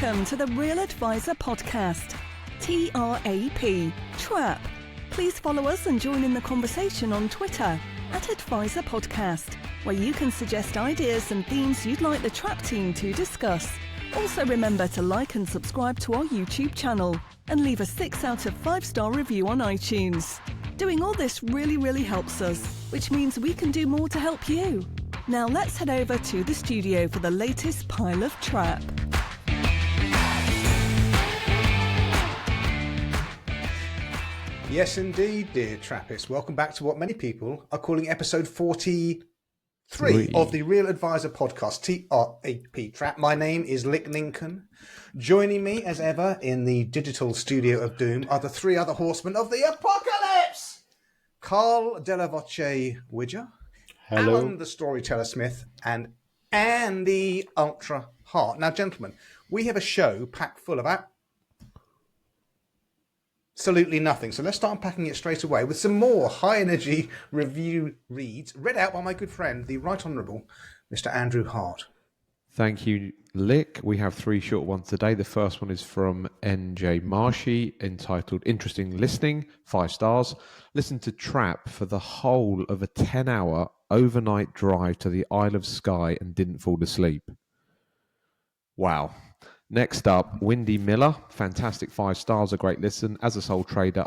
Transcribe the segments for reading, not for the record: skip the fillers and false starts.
Welcome to the Real Advisor Podcast, TRAP, TRAP. Please follow us and join in the conversation on Twitter @Advisor Podcast, where you can suggest ideas and themes you'd like the TRAP team to discuss. Also remember to like and subscribe to our YouTube channel and leave a 6 out of 5-star review on iTunes. Doing all this really helps us, which means we can do more to help you. Now let's head over to the studio for the latest pile of TRAP. Yes, indeed, dear Trappists. Welcome back to what many people are calling episode 43 of the Real Advisor Podcast, TRAP, TRAP. My name is Lick Lincoln. Joining me, as ever, in the digital studio of doom are the three other horsemen of the apocalypse. Carl Della Voce Widger, Hello. Alan the Storyteller Smith, and Andy Ultra Hart. Now, gentlemen, we have a show packed full of absolutely nothing. So let's start unpacking it straight away with some more high-energy review reads read out by my good friend, the Right Honourable Mr. Andrew Hart. Thank you, Lick. We have 3 short ones today. The first one is from NJ Marshy, entitled Interesting Listening, 5 stars. Listen to TRAP for the whole of a 10-hour overnight drive to the Isle of Skye and didn't fall asleep. Wow. Next up, Windy Miller, fantastic 5 stars, a great listen. As a sole trader,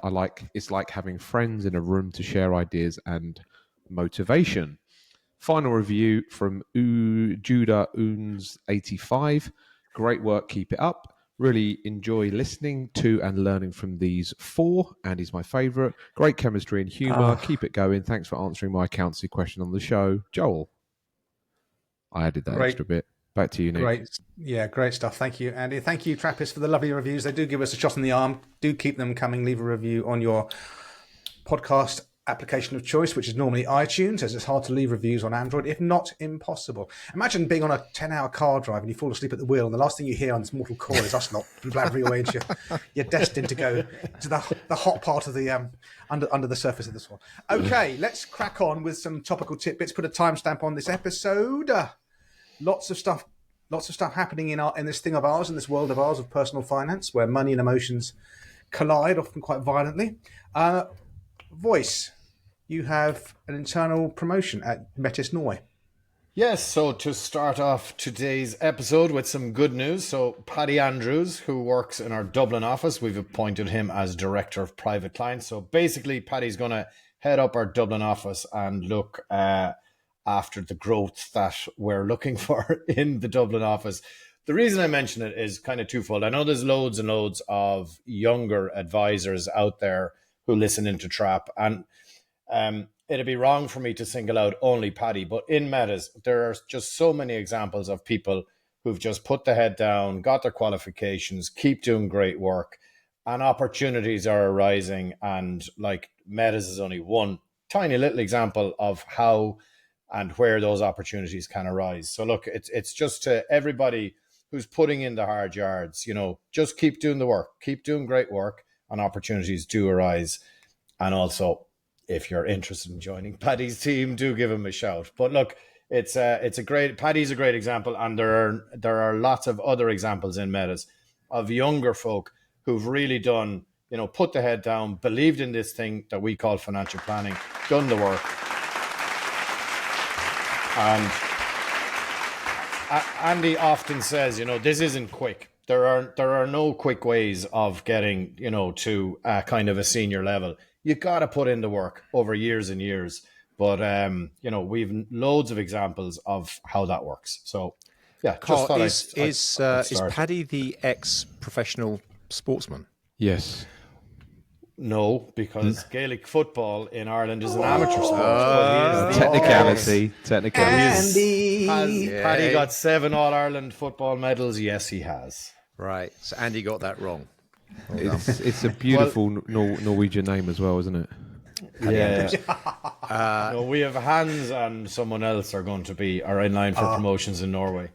it's like having friends in a room to share ideas and motivation. Final review from Judah Oons 85. Great work, keep it up. Really enjoy listening to and learning from these 4. Andy's my favourite. Great chemistry and humour. Keep it going. Thanks for answering my accountancy question on the show. Joel. I added that extra bit. Back to you, Nick. Great stuff. Thank you, Andy. Thank you, Trappists, for the lovely reviews. They do give us a shot in the arm. Do keep them coming. Leave a review on your podcast application of choice, which is normally iTunes, as it's hard to leave reviews on Android, if not impossible. Imagine being on a 10-hour car drive and you fall asleep at the wheel, and the last thing you hear on this mortal coil is us lot blabbering away, and you're destined to go to the hot part of the under the surface of this one. Okay, let's crack on with some topical tidbits. Put a timestamp on this episode. Lots of stuff happening in this thing of ours, in this world of ours of personal finance, where money and emotions collide, often quite violently. Voice, you have an internal promotion at Métis Norway. Yes, so to start off today's episode with some good news. So Paddy Andrews, who works in our Dublin office, we've appointed him as Director of Private Clients. So basically, Paddy's going to head up our Dublin office and look after the growth that we're looking for in the Dublin office. The reason I mention it is kind of twofold. I know there's loads and loads of younger advisors out there who listen into TRAP, and it'd be wrong for me to single out only Paddy, but in Métis, there are just so many examples of people who've just put the head down, got their qualifications, keep doing great work, and opportunities are arising. And like Métis is only one tiny little example of how and where those opportunities can arise. So look, it's just to everybody who's putting in the hard yards, just keep doing the work, keep doing great work, and opportunities do arise. And also, if you're interested in joining Paddy's team, do give him a shout. But look, Paddy's a great example, and there are lots of other examples in Métis of younger folk who've really done, put the head down, believed in this thing that we call financial planning, done the work. And Andy often says, this isn't quick. There are no quick ways of getting, to a kind of a senior level. You got to put in the work over years and years. But, we've loads of examples of how that works. So, yeah. Carl, is Paddy the ex-professional sportsman? Yes. No, because Gaelic football in Ireland is an amateur sport. Technicality. Andy! Has Paddy got 7 All-Ireland football medals? Yes, he has. Right. So Andy got that wrong. It's a beautiful Norwegian name as well, isn't it? Yeah. No, we have Hans and someone else are in line for promotions in Norway.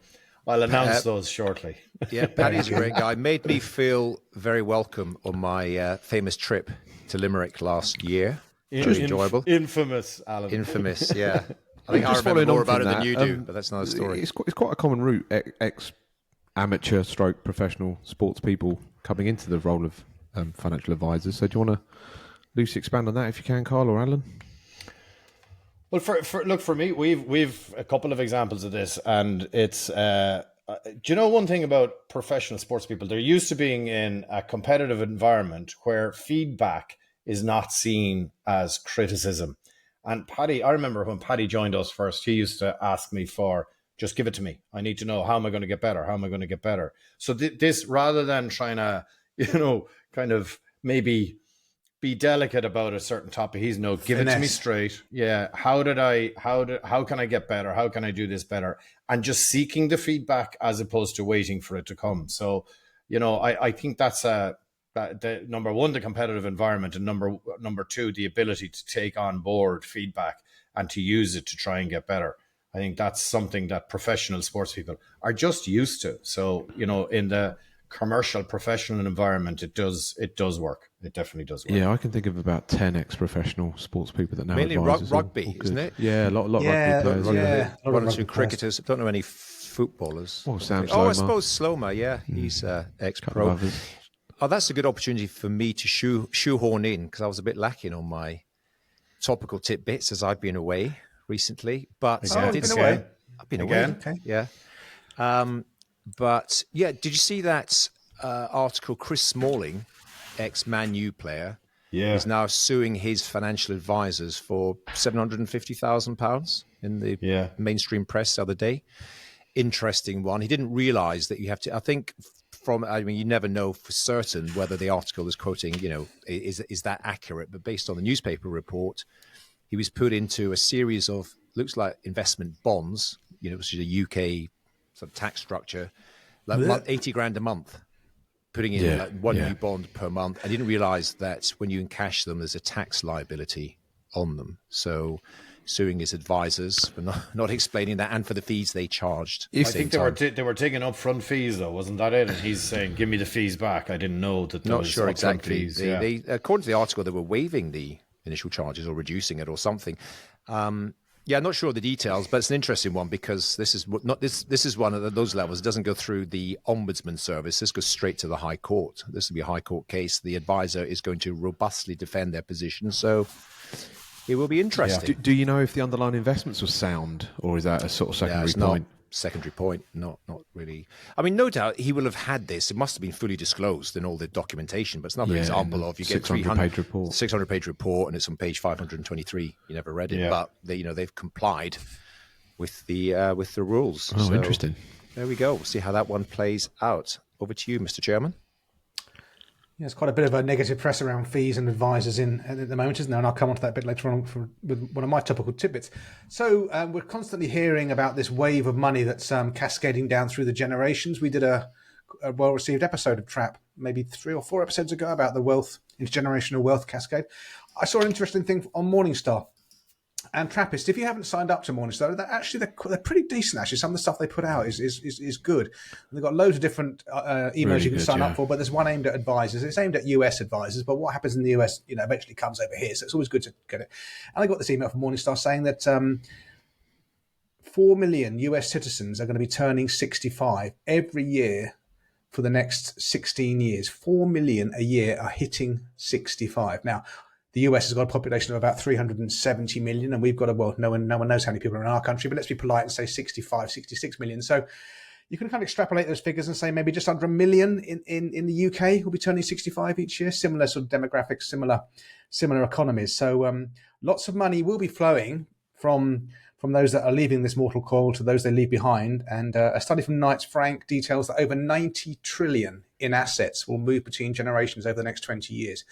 I'll announce those shortly. Yeah, Paddy's a great guy. Made me feel very welcome on my famous trip to Limerick last year. It was enjoyable. Infamous, Alan. Infamous, yeah. I think I remember more about it than you do, but that's another story. It's quite a common route, amateur stroke professional sports people coming into the role of financial advisors. So do you want to loosely expand on that if you can, Carl or Alan? Well, for me, we've a couple of examples of this, and it's do you know one thing about professional sports people? They're used to being in a competitive environment where feedback is not seen as criticism. And Paddy, I remember when Paddy joined us first, he used to ask me for, just give it to me. I need to know, how am I going to get better? How am I going to get better? So this, rather than trying to, kind of maybe be delicate about a certain topic, he's no, give it to me straight. Yeah. How can I get better? How can I do this better? And just seeking the feedback as opposed to waiting for it to come. So, I think that's the number one, the competitive environment, and number two, the ability to take on board feedback and to use it to try and get better. I think that's something that professional sports people are just used to. So, in the commercial professional environment, it does work. It definitely does work. Yeah, I can think of about 10 ex-professional sports people that now mainly rugby, isn't it? Yeah, a lot of rugby players. One or two cricketers. Don't know any footballers. Oh, Sam Oh, I Sloma. suppose Sloma, yeah. He's ex-pro. Oh, that's a good opportunity for me to shoehorn in, because I was a bit lacking on my topical tidbits as I've been away recently. But I've been away. Okay. Yeah. But yeah, did you see that article? Chris Smalling, ex-Man U player, is now suing his financial advisors for £750,000 in the mainstream press the other day. Interesting one. He didn't realise that you have to. I think you never know for certain whether the article is quoting, is that accurate? But based on the newspaper report, he was put into a series of, looks like investment bonds, which is a UK sort of tax structure, like 80 grand a month, putting in one new bond per month. I didn't realize that when you encash them, there's a tax liability on them. So suing his advisors for not explaining that, and for the fees they charged. I think they were taking upfront fees, though, wasn't that it? And he's saying, give me the fees back. I didn't know that there not was sure exactly. Fees. They, according to the article, they were waiving the initial charges or reducing it or something. Not sure of the details, but it's an interesting one, because this is one of those levels. It doesn't go through the ombudsman service. This goes straight to the High Court. This will be a High Court case. The advisor is going to robustly defend their position. So it will be interesting. Do you know if the underlying investments were sound, or is that a sort of secondary point? Secondary point, not really. I mean, no doubt he will have had this. It must have been fully disclosed in all the documentation, but it's another example of, you get 600-page report, and it's on page 523. You never read it, but they've complied with the rules. Oh, so, interesting. There we go. We'll see how that one plays out. Over to you, Mr. Chairman. Yeah, there's quite a bit of a negative press around fees and advisors at the moment, isn't there? And I'll come on to that a bit later on with one of my topical tidbits. So we're constantly hearing about this wave of money that's cascading down through the generations. We did a well-received episode of Trap maybe 3 or 4 episodes ago about the intergenerational wealth cascade. I saw an interesting thing on Morningstar. And Trappist, if you haven't signed up to Morningstar, they're pretty decent. Actually, some of the stuff they put out is good. And they've got loads of different emails really you can sign up for. But there's one aimed at advisors. It's aimed at US advisors. But what happens in the US, eventually comes over here. So it's always good to get it. And I got this email from Morningstar saying that 4 million US citizens are going to be turning 65 every year for the next 16 years. 4 million a year are hitting 65 now. The US has got a population of about 370 million, and we've got no one knows how many people are in our country, but let's be polite and say 65, 66 million. So you can kind of extrapolate those figures and say maybe just under 1 million in the UK will be turning 65 each year. Similar sort of demographics, similar economies. So lots of money will be flowing from those that are leaving this mortal coil to those they leave behind. And a study from Knight Frank details that over 90 trillion in assets will move between generations over the next 20 years.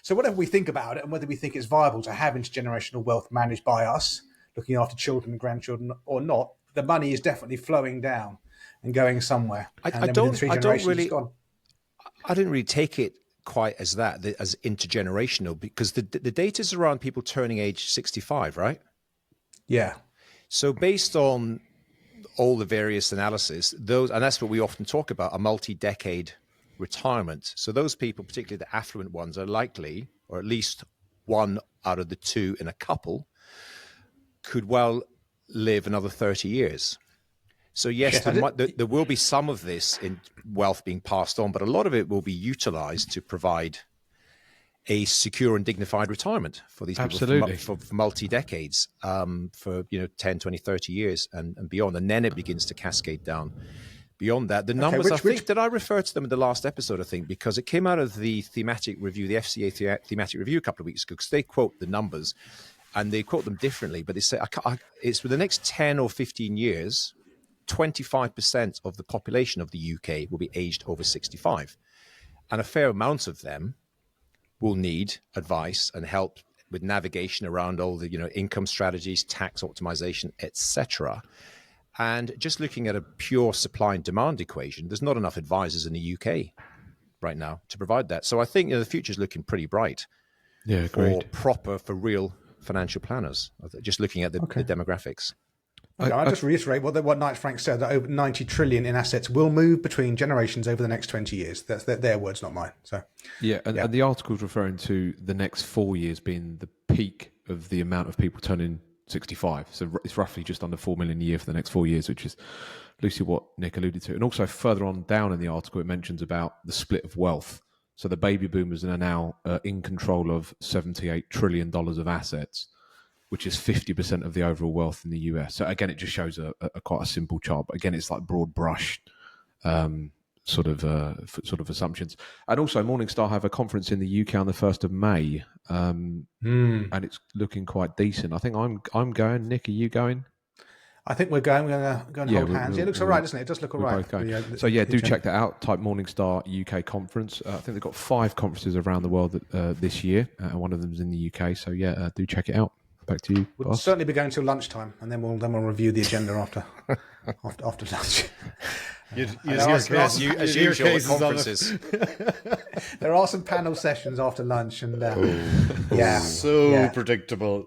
So whatever we think about it, and whether we think it's viable to have intergenerational wealth managed by us, looking after children and grandchildren or not, the money is definitely flowing down and going somewhere. I didn't really take it quite as intergenerational, because the data is around people turning age 65, right? Yeah. So based on all the various analysis, and that's what we often talk about, a multi-decade retirement. So those people, particularly the affluent ones, are likely, or at least one out of the two in a couple, could well live another 30 years. So yes, there will be some of this in wealth being passed on, but a lot of it will be utilized to provide a secure and dignified retirement for these people for multi-decades, for 10, 20, 30 years and beyond. And then it begins to cascade down beyond that. The numbers, did I refer to them in the last episode, I think, because it came out of the thematic review, the FCA thematic review a couple of weeks ago, because they quote the numbers and they quote them differently, but they say it's for the next 10 or 15 years, 25% of the population of the UK will be aged over 65. And a fair amount of them will need advice and help with navigation around all the income strategies, tax optimization, etc. And just looking at a pure supply and demand equation, there's not enough advisors in the UK right now to provide that. So I think the future is looking pretty bright for real financial planners, just looking at the demographics. Okay, I'll just reiterate what Knight Frank said, that over 90 trillion in assets will move between generations over the next 20 years. That's their words, not mine. So, and the article's referring to the next 4 years being the peak of the amount of people turning 65. So it's roughly just under 4 million a year for the next 4 years, which is loosely what Nick alluded to. And also further on down in the article, it mentions about the split of wealth. So the baby boomers are now in control of $78 trillion of assets, which is 50% of the overall wealth in the US. So again, it just shows a quite a simple chart. But again, it's like broad brush sort of assumptions. And also, Morningstar have a conference in the UK on the 1st of May, and it's looking quite decent. I think I'm going. Nick, are you going? I think we're going. We're going to go and hold hands. It looks all right, doesn't it? It does look all right. So do check that out. Type Morningstar UK conference. I think they've got 5 conferences around the world this year, and one of them's in the UK. So do check it out. Back to you. We'll certainly be going till lunchtime, and then we'll review the agenda after lunch. As usual with conferences. There are some panel sessions after lunch, and predictable.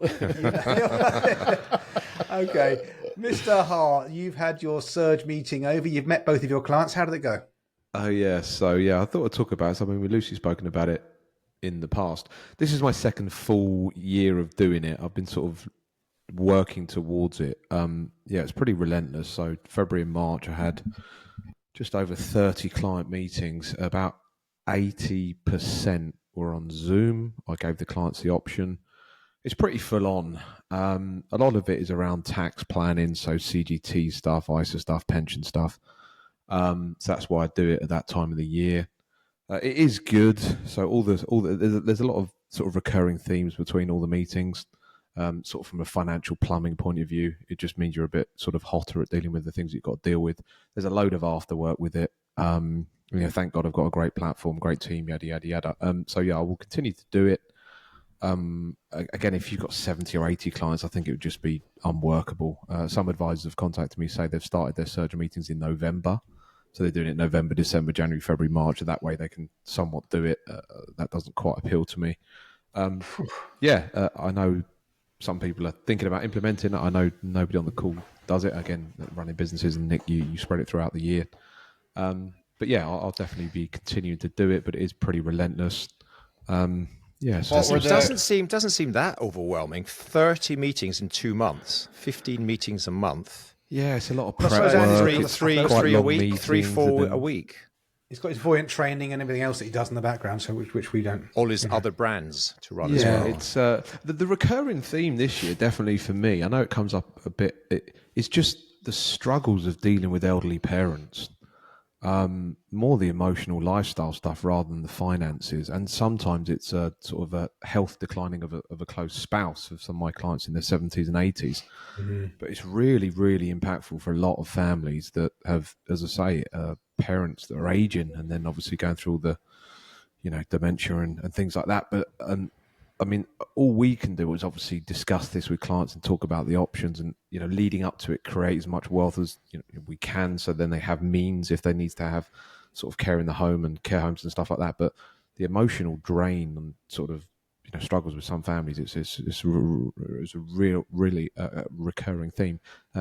Okay, Mr. Hart, you've had your surge meeting over. You've met both of your clients. How did it go? Oh yeah, so I thought I'd talk about it. I mean, we've loosely spoken about it in the past. This is my second full year of doing it. I've been sort of working towards it. It's pretty relentless. So February and March, I had just over 30 client meetings. About 80% were on Zoom. I gave the clients the option. It's pretty full on. A lot of it is around tax planning, so CGT stuff, ISA stuff, pension stuff. So that's why I do it at that time of the year. It is good. So there's a lot of sort of recurring themes between all the meetings. Sort of from a financial plumbing point of view, it just means you're a bit sort of hotter at dealing with the things you've got to deal with. There's a load of after work with it. Thank God I've got a great platform, great team, yada yada yada. I will continue to do it. Again, if you've got 70 or 80 clients, I think it would just be unworkable. Some advisors have contacted me, say they've started their surge meetings in November. So they're doing it November, December, January, February, March. And that way they can somewhat do it. That doesn't quite appeal to me. I know some people are thinking about implementing it. I know nobody on the call does it. Again, running businesses, and Nick, you spread it throughout the year. I'll definitely be continuing to do it, but it is pretty relentless. Doesn't seem that overwhelming. 30 meetings in 2 months, 15 meetings a month. Yeah, it's a lot of prep work. Three a week, 3, 4 a week. He's got his Voyant training and everything else that he does in the background, so which we don't. All his other brands to run as well. It's the recurring theme this year, definitely for me. I know it comes up a bit. It's just the struggles of dealing with elderly parents. More the emotional lifestyle stuff rather than the finances, and sometimes it's a sort of a health declining of a close spouse of some of my clients in their 70s and 80s. But it's really, really impactful for a lot of families that have, as I say, parents that are aging, and then obviously going through all the, dementia and things like that. But I mean, all we can do is obviously discuss this with clients and talk about the options, and leading up to it, create as much wealth as we can, so then they have means if they need to have sort of care in the home and care homes and stuff like that. But the emotional drain and sort of struggles with some families, it's a real, really recurring theme.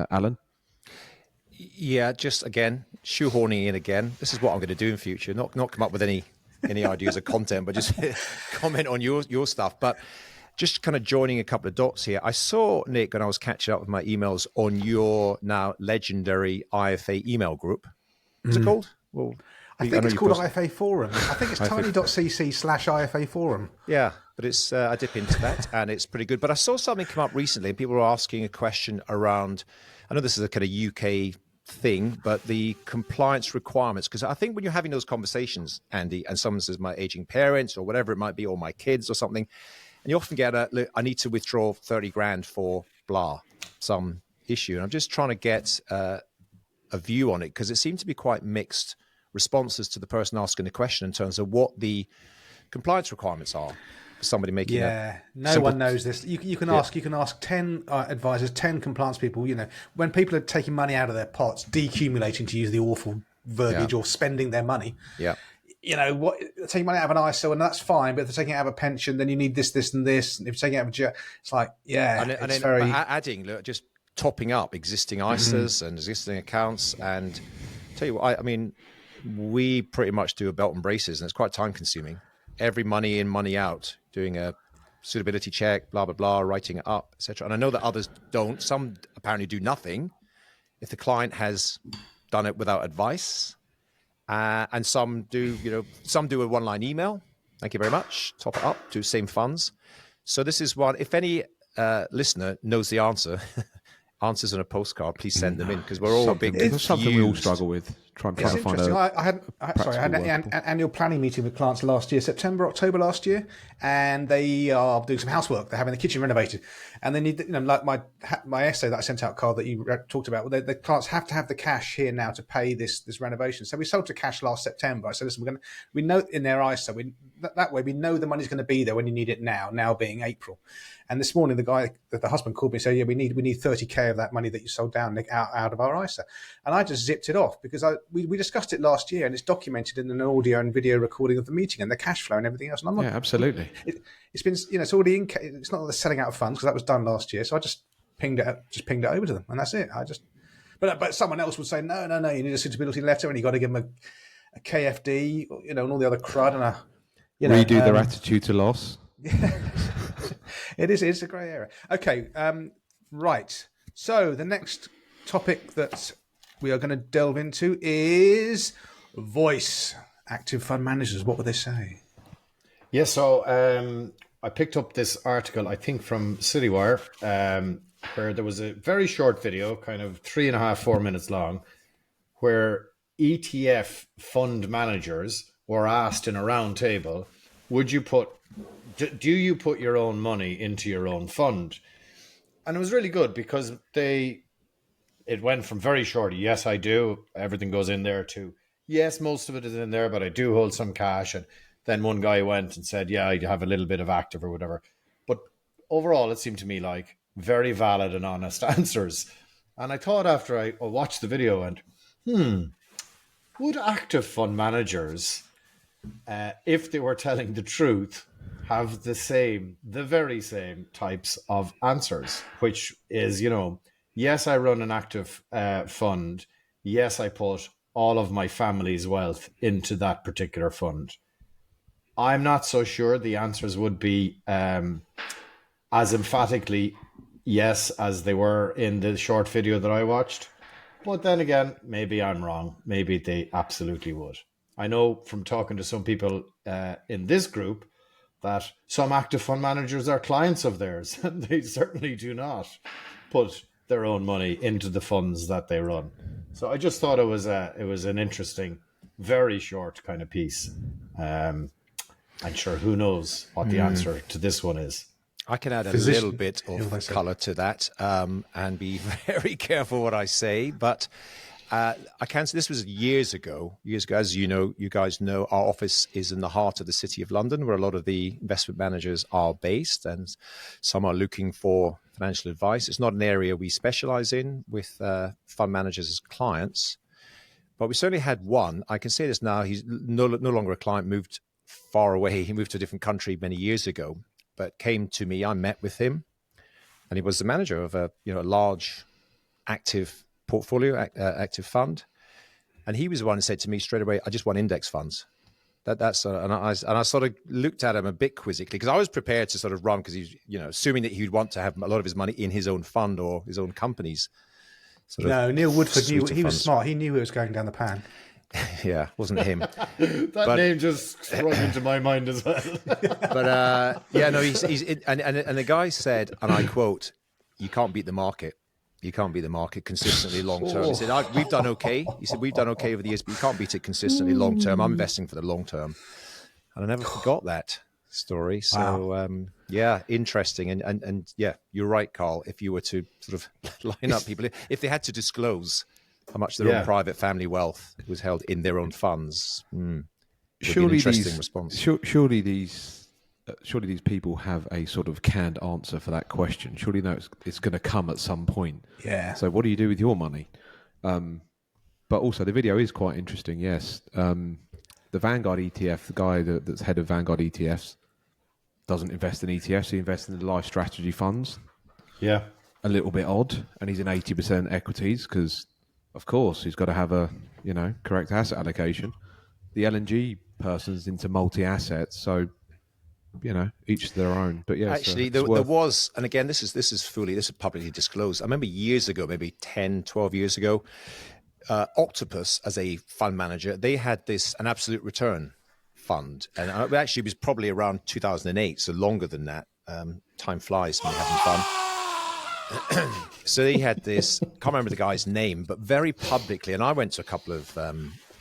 Alan. Yeah, just again shoehorning in again. This is what I'm going to do in future. Not come up with any ideas of content, but just comment on your stuff. But just kind of joining a couple of dots here. I saw, Nick, when I was catching up with my emails on your now legendary IFA email group. What's it called? Well, I think it's called IFA Forum. I think it's tiny.cc/IFA Forum. Yeah, but it's I dip into that and it's pretty good. But I saw something come up recently and people were asking a question around, I know this is a kind of UK thing, but the compliance requirements, because I think when you're having those conversations, Andy, and someone says my aging parents or whatever it might be, or my kids or something, and you often get I need to withdraw 30 grand for blah, some issue. And I'm just trying to get a view on it, because it seemed to be quite mixed responses to the person asking the question in terms of what the compliance requirements are for somebody making no one knows this. You can ask 10 advisors, 10 compliance people. When people are taking money out of their pots, decumulating, to use the awful verbiage, or spending their money, taking money out of an ISA, and that's fine, but if they're taking it out of a pension, then you need this, this, and this. And if you're taking it out of it's like, and then very adding, just topping up existing ISAs and existing accounts. And tell you what, I mean, we pretty much do a belt and braces, and it's quite time consuming. Every money in, money out, doing a suitability check, blah, blah, blah, writing it up, etc. And I know that others don't. Some apparently do nothing if the client has done it without advice. And some do, some do a one-line email. Thank you very much. Top it up to same funds. So this is one, if any listener knows the answers on a postcard, please send them in, because we're all it's something we all struggle with. Trying to find I had an annual planning meeting with clients last year, October last year, and they are doing some housework. They're having the kitchen renovated, and they need, like my essay that I sent out, Carl, that you talked about. The clients have to have the cash here now to pay this renovation. So we sold to cash last September. I said, listen, we know in their ISA, that way we know the money's going to be there when you need it now being April. And this morning, the husband called me and said, "Yeah, we need 30K of that money that you sold down out of our ISA." And I just zipped it off, because we discussed it last year, and it's documented in an audio and video recording of the meeting and the cash flow and everything else. And I'm not, absolutely. It's been, it's already in. It's not the selling out of funds, because that was done last year. So I just pinged it over to them, and that's it. But someone else would say, no, you need a suitability letter, and you got to give them a KFD, and all the other crud, and redo their attitude to loss. It's a grey area. Okay, right. So the next topic that we are going to delve into is voice. Active fund managers, what would they say? Yeah, so I picked up this article, I think from CityWire, where there was a very short video, kind of 3.5-4 minutes long, where ETF fund managers were asked in a round table, do you put your own money into your own fund? And it was really good, because it went from very short, yes, I do, everything goes in there, to yes, most of it is in there, but I do hold some cash. And then one guy went and said, yeah, I have a little bit of active or whatever. But overall, it seemed to me like very valid and honest answers. And I thought, after I watched the video, and would active fund managers, if they were telling the truth, have the very same types of answers, which is, yes, I run an active fund. Yes, I put all of my family's wealth into that particular fund. I'm not so sure the answers would be as emphatically yes as they were in the short video that I watched. But then again, maybe I'm wrong. Maybe they absolutely would. I know from talking to some people in this group that some active fund managers are clients of theirs, and they certainly do not put their own money into the funds that they run. So I just thought it was an interesting, very short kind of piece. And sure, who knows what the answer to this one is. I can add a little bit of colour to that, and be very careful what I say, but I can say this was years ago. As you guys know, our office is in the heart of the City of London, where a lot of the investment managers are based, and some are looking for financial advice. It's not an area we specialize in with fund managers as clients, but we certainly had one. I can say this now. He's no longer a client, moved far away. He moved to a different country many years ago, but came to me. I met with him, and he was the manager of a large active portfolio, active fund. And he was the one who said to me straight away, I just want index funds. That's and I sort of looked at him a bit quizzically because I was prepared to sort of run because he's assuming that he'd want to have a lot of his money in his own fund or his own companies. No, Neil Woodford knew he was smart. He knew he was going down the pan. Yeah, wasn't him. That name just sprung into my mind as well. But he's and the guy said, and I quote, "You can't beat the market. You can't beat the market consistently long term." He said, "We've done okay." He said, "We've done okay over the years, but you can't beat it consistently long term. I'm investing for the long term," and I never forgot that story. So interesting, and yeah, you're right, Carl. If you were to sort of line up people, if they had to disclose how much their own private family wealth was held in their own funds, surely interesting response. Surely these people have a sort of canned answer for that question. Surely it's going to come at some point. Yeah. So what do you do with your money? But also the video is quite interesting. Yes. The Vanguard ETF, the guy that's head of Vanguard ETFs, doesn't invest in ETFs. He invests in the life strategy funds. Yeah. A little bit odd. And he's in 80% equities because, of course, he's got to have a correct asset allocation. The LNG person's into multi-assets, so each their own. But yeah, actually, there was, and again, this is publicly disclosed. I remember years ago, maybe 10, 12 years ago, Octopus, as a fund manager, they had an absolute return fund, and actually it was probably around 2008, so longer than that. Time flies when you're having fun. So they had this, can't remember the guy's name, but very publicly, and I went to a couple of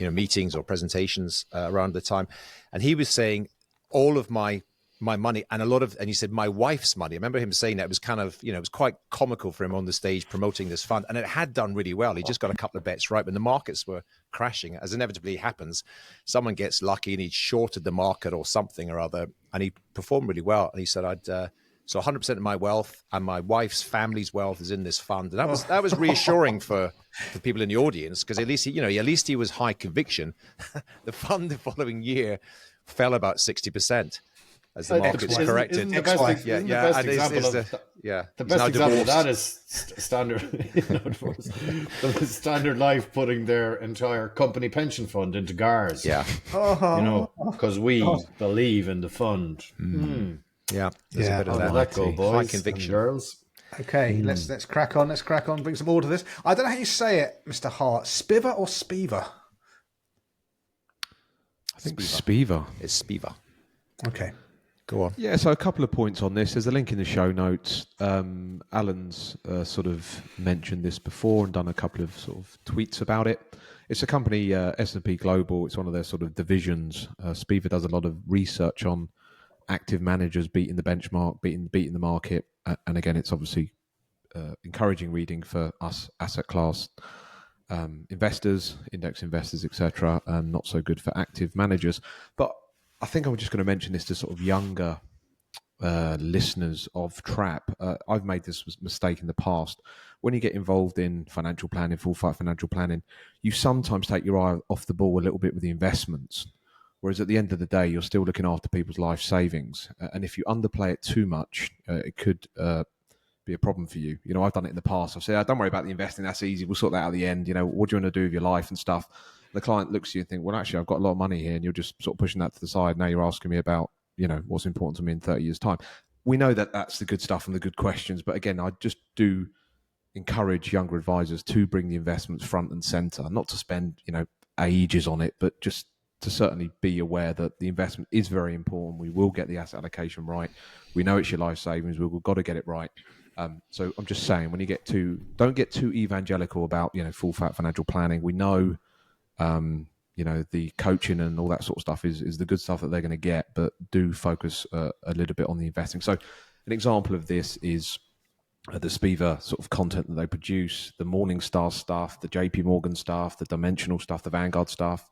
meetings or presentations around the time, and he was saying all of my money and he said my wife's money. I remember him saying that. It was kind of, it was quite comical for him on the stage promoting this fund, and it had done really well. He just got a couple of bets right when the markets were crashing, as inevitably happens. Someone gets lucky and he shorted the market or something or other, and he performed really well. And he said, so 100% of my wealth and my wife's family's wealth is in this fund. And that was reassuring for people in the audience, because at least he was high conviction. The fund the following year fell about 60%. As the market's corrected. The best example of that is Standard Life putting their entire company pension fund into GARS. Yeah. Because we believe in the fund. Yeah. There's a bit of that. Let go, boys. High conviction. Girls. Okay, let's crack on. Let's crack on. Bring some order to this. I don't know how you say it, Mr. Hart. SPIVA or SPIVA? I think SPIVA. It's SPIVA. Okay. Go on. Yeah, so a couple of points on this. There's a link in the show notes. Alan's sort of mentioned this before and done a couple of sort of tweets about it. It's a company, S&P Global. It's one of their sort of divisions. SPIVA does a lot of research on active managers beating the benchmark, beating the market. And again, it's obviously encouraging reading for us asset class investors, index investors, etc., and not so good for active managers. But I think I'm just going to mention this to sort of younger listeners of Trap. I've made this mistake in the past. When you get involved in financial planning, full fight financial planning, you sometimes take your eye off the ball a little bit with the investments. Whereas at the end of the day, you're still looking after people's life savings. And if you underplay it too much, it could be a problem for you. I've done it in the past. I've said, don't worry about the investing. That's easy. We'll sort that out at the end. What do you want to do with your life and stuff? The client looks at you and think, well, actually, I've got a lot of money here, and you're just sort of pushing that to the side. Now you're asking me about, what's important to me in 30 years' time. We know that that's the good stuff and the good questions. But again, I just do encourage younger advisors to bring the investments front and center, not to spend, ages on it, but just to certainly be aware that the investment is very important. We will get the asset allocation right. We know it's your life savings. We've got to get it right. So I'm just saying, when you don't get too evangelical about, full fat financial planning. We know, the coaching and all that sort of stuff is the good stuff that they're going to get, but do focus a little bit on the investing. So an example of this is the SPIVA sort of content that they produce, the Morningstar stuff, the JP Morgan stuff, the Dimensional stuff, the Vanguard stuff.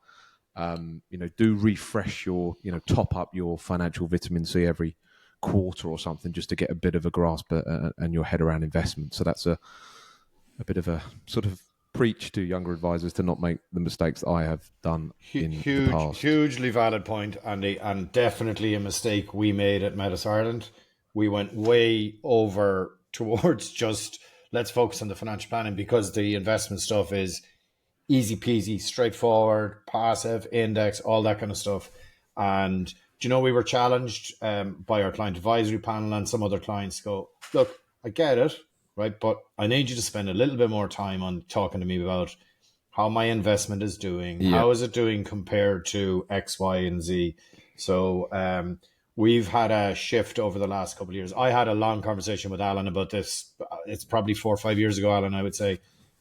Do refresh your, top up your financial vitamin C every quarter or something, just to get a bit of a grasp and your head around investment. So that's a bit of a sort of preach to younger advisors to not make the mistakes that I have done in the past. Hugely valid point, Andy, and definitely a mistake we made at Métis Ireland. We went way over towards just let's focus on the financial planning, because the investment stuff is easy peasy, straightforward, passive, index, all that kind of stuff. And, we were challenged by our client advisory panel and some other clients go, look, I get it, right? But I need you to spend a little bit more time on talking to me about how my investment is doing. Yeah. How is it doing compared to X, Y, and Z? So we've had a shift over the last couple of years. I had a long conversation with Alan about this. It's probably 4 or 5 years ago, Alan, I would say.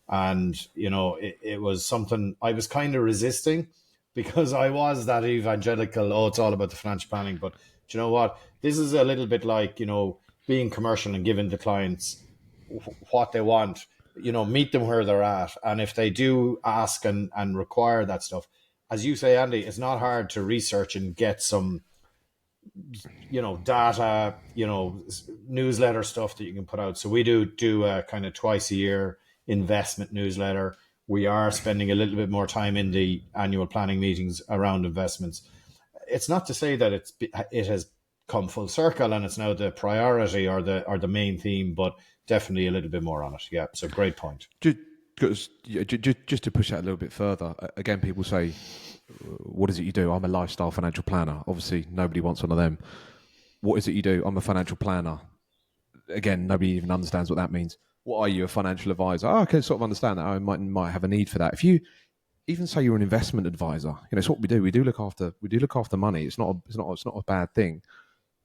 And, it was something I was kind of resisting because I was that evangelical, it's all about the financial planning. But do you know what? This is a little bit like, being commercial and giving the clients what they want, meet them where they're at. And if they do ask and require that stuff, as you say, Andy, it's not hard to research and get some, data, newsletter stuff that you can put out. So we do a kind of twice a year investment newsletter. We are spending a little bit more time in the annual planning meetings around investments. It's not to say that it has come full circle and it's now the priority or the main theme, but definitely a little bit more on it. Yeah, so great point. Just to push that a little bit further, again, people say, what is it you do? I'm a lifestyle financial planner. Obviously, nobody wants one of them. What is it you do? I'm a financial planner. Again, nobody even understands what that means. What are you, a financial advisor? I can sort of understand that. I might have a need for that. If you even say you're an investment advisor, it's what we do. We do look after money. It's not a bad thing.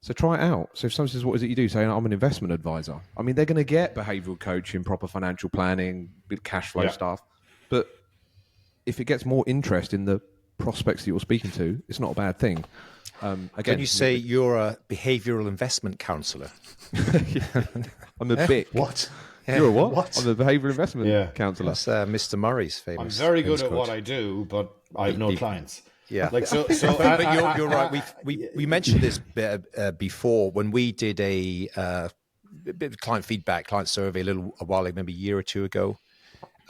So try it out. So if someone says, what is it you do? Say, I'm an investment advisor. I mean, they're going to get behavioral coaching, proper financial planning, bit cash flow stuff. But if it gets more interest in the prospects that you're speaking to, it's not a bad thing. Again, can you say you're a behavioral investment counsellor? I'm a BIC. What? Yeah. You're a what? I'm a behavioral investment counsellor. That's Mr. Murray's famous. I'm very good at what I do, but I have no clients. Yeah, but you're right. We mentioned this before when we did a bit of client feedback, client survey a while ago, maybe a year or two ago.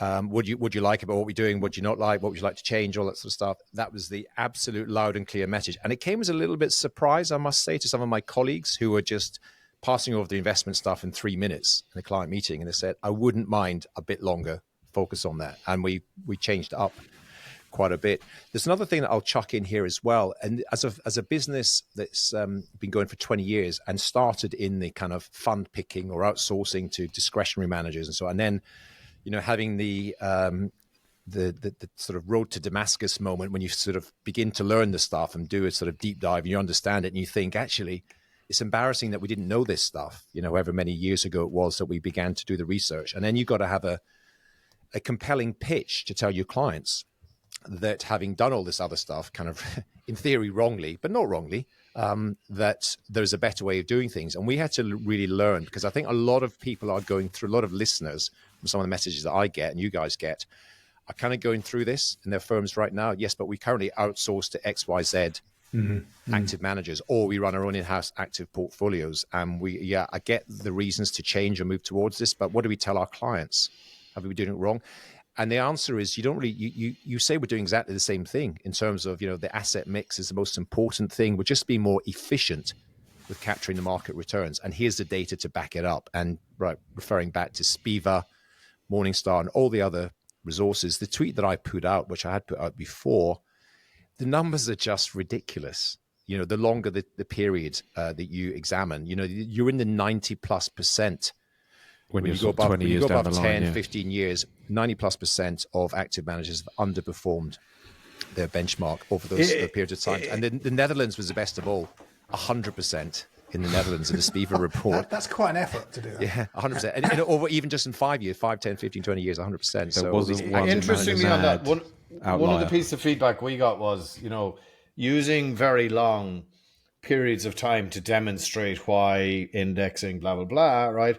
Would you like about what we're doing? What do you not like? What would you like to change? All that sort of stuff. That was the absolute loud and clear message, and it came as a little bit surprise, I must say, to some of my colleagues who were just passing over the investment stuff in 3 minutes in a client meeting, and they said, "I wouldn't mind a bit longer focus on that," and we changed it up quite a bit. There's another thing that I'll chuck in here as well. And as a business that's been going for 20 years and started in the kind of fund picking or outsourcing to discretionary managers and so on, and then, having the sort of road to Damascus moment when you sort of begin to learn the stuff and do a sort of deep dive and you understand it and you think, actually, it's embarrassing that we didn't know this stuff, however many years ago it was that we began to do the research. And then you've got to have a compelling pitch to tell your clients that having done all this other stuff, kind of in theory wrongly, but not wrongly, that there's a better way of doing things. And we had to really learn, because I think a lot of people are going through, a lot of listeners from some of the messages that I get and you guys get are kind of going through this in their firms right now. Yes, but we currently outsource to XYZ active managers, or we run our own in-house active portfolios. And I get the reasons to change or move towards this, but what do we tell our clients? Have we been doing it wrong? And the answer is you don't really, you say we're doing exactly the same thing in terms of, the asset mix is the most important thing. We're just being more efficient with capturing the market returns. And here's the data to back it up. And referring back to SPIVA, Morningstar, and all the other resources, the tweet that I put out, which I had put out before, the numbers are just ridiculous. The longer the period that you examine, you're in the 90+%. When you go above 10, 15 years, 90+% of active managers have underperformed their benchmark over those periods of time. And the Netherlands was the best of all, 100% in the Netherlands in the SPIVA report. That's quite an effort to do that. Yeah, 100%. And over even just in 5 years, 5, 10, 15, 20 years, 100%. There wasn't one interestingly on that, one of the pieces of feedback we got was, using very long periods of time to demonstrate why indexing, blah, blah, blah, right,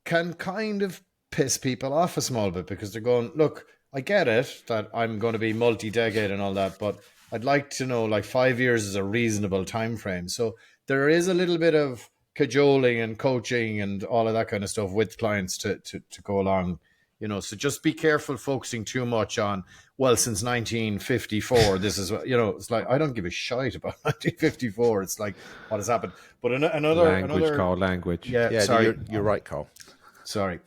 can kind of piss people off a small bit, because they're going, look, I get it that I'm going to be multi-decade and all that, but I'd like to know, like, 5 years is a reasonable time frame. So there is a little bit of cajoling and coaching and all of that kind of stuff with clients to go along, so just be careful focusing too much on, well, since 1954, this is, it's like, I don't give a shite about 1954. It's like, what has happened? But another Carl, language. Yeah, sorry. You're right, Carl. Sorry.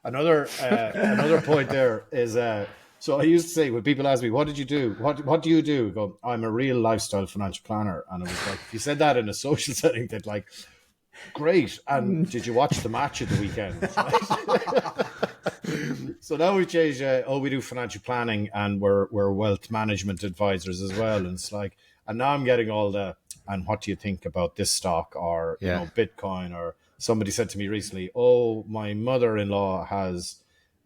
Another point there is So I used to say, when people ask me, what did you do? What do you do? I go, I'm a real lifestyle financial planner. And it was like, if you said that in a social setting, they'd like, great. And did you watch the match at the weekend? So now we've changed. We do financial planning, and we're wealth management advisors as well. And it's like, and now I'm getting all the, and what do you think about this stock, or you know, Bitcoin? Or somebody said to me recently, oh, my mother-in-law has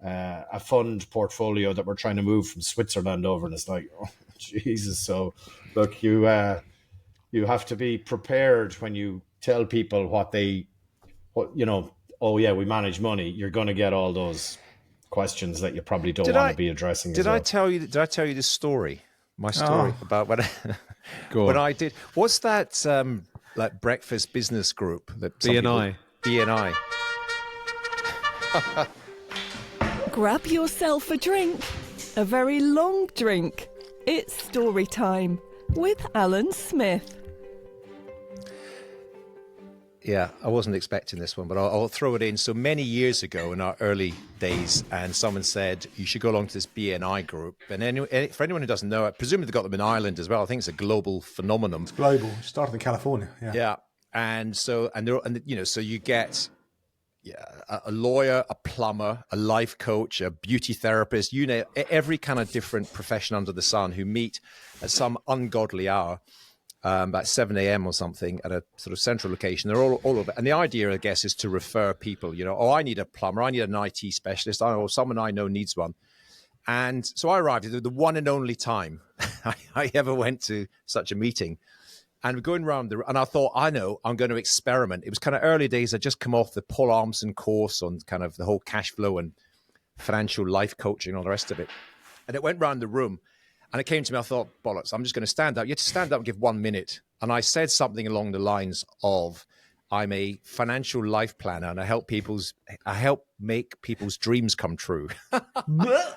a fund portfolio that we're trying to move from Switzerland over, and it's like, oh Jesus. So look, you have to be prepared when you tell people what you know. Oh yeah, we manage money. You're going to get all those questions that you probably don't want to be addressing. Did I tell you this story? My story about when I did. What's that like breakfast business group that BNI? BNI. Grab yourself a drink, a very long drink. It's story time with Alan Smith. Yeah, I wasn't expecting this one, but I'll throw it in. So many years ago in our early days, and someone said, you should go along to this BNI group. And for anyone who doesn't know it, presumably they've got them in Ireland as well. I think it's a global phenomenon. It's global. It started in California. Yeah. And so, you know, so you get a lawyer, a plumber, a life coach, a beauty therapist, you know, every kind of different profession under the sun who meet at some ungodly hour. About 7 a.m. or something at a sort of central location. They're all over. And the idea, I guess, is to refer people, you know, I need a plumber, I need an IT specialist, or someone I know needs one. And so I arrived at the one and only time I ever went to such a meeting. And we're going around and I thought, I know, I'm going to experiment. It was kind of early days. I'd just come off the Paul Armson course on kind of the whole cash flow and financial life coaching and all the rest of it. And it went around the room. And it came to me, I thought, bollocks, I'm just going to stand up. You have to stand up and give 1 minute. And I said something along the lines of, I'm a financial life planner and I help make people's dreams come true.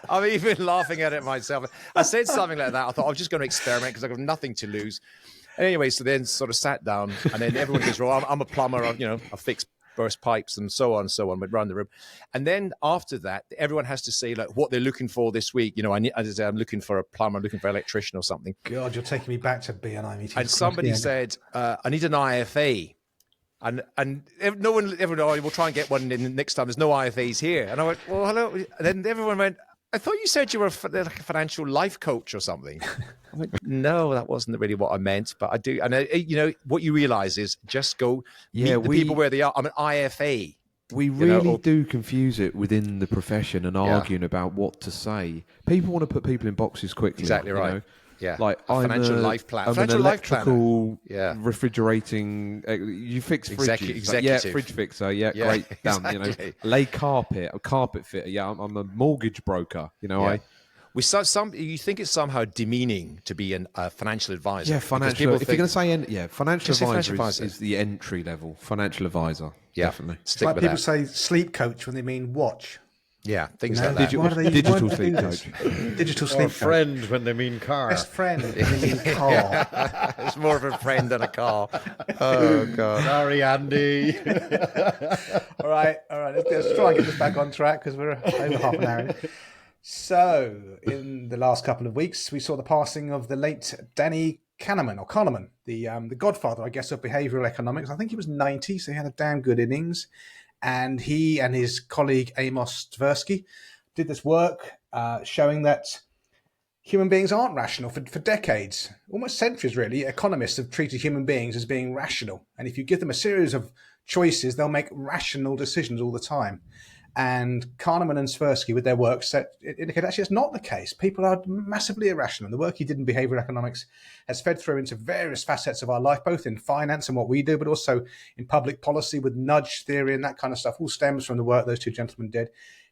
I'm even laughing at it myself. I said something like that. I thought, I'm just going to experiment because I've got nothing to lose. Anyway, so then sort of sat down and then everyone goes, well, I'm a plumber, I fix burst pipes and so on, went around the room. And then after that, everyone has to say like what they're looking for this week. You know, I'm looking for a plumber, I'm looking for an electrician or something. God, you're taking me back to BNI meetings. And somebody said, I need an IFA. And no one, everyone, we'll try and get one in next time. There's no IFAs here. And I went, well, hello. And then everyone went, I thought you said you were like a financial life coach or something. I went, no, that wasn't really what I meant, but I do. And you know, what you realize is just go meet the people where they are. I'm an IFA. We really do confuse it within the profession and arguing about what to say. People want to put people in boxes quickly. Exactly right. You know? Yeah, like financial life plan. I'm an electrical, refrigerating. You fix fridges. Executive. Fridge fixer. Great. Down. Exactly. You know, lay carpet. A carpet fitter. Yeah, I'm a mortgage broker. You know, you think it's somehow demeaning to be a financial advisor? Yeah, financial. If you're going to say financial advisor is the entry level financial advisor. Yeah, definitely. It's like people say sleep coach when they mean watch. Yeah, things like that. Digital sleep coach. Digital sleep coach. Friend when they mean car. Best friend when they mean car. It's more of a friend than a car. Oh, God. Sorry, Andy. All right. Let's try and get this back on track because we're over half an hour in. So, in the last couple of weeks, we saw the passing of the late Danny Kahneman, the godfather, I guess, of behavioral economics. I think he was 90, so he had a damn good innings. And he and his colleague Amos Tversky did this work showing that human beings aren't rational. For decades, almost centuries really, economists have treated human beings as being rational. And if you give them a series of choices, they'll make rational decisions all the time. And Kahneman and Tversky, with their work, indicate actually it's not the case. People are massively irrational. The work he did in behavioral economics has fed through into various facets of our life, both in finance and what we do, but also in public policy with nudge theory and that kind of stuff. All stems from the work those two gentlemen did.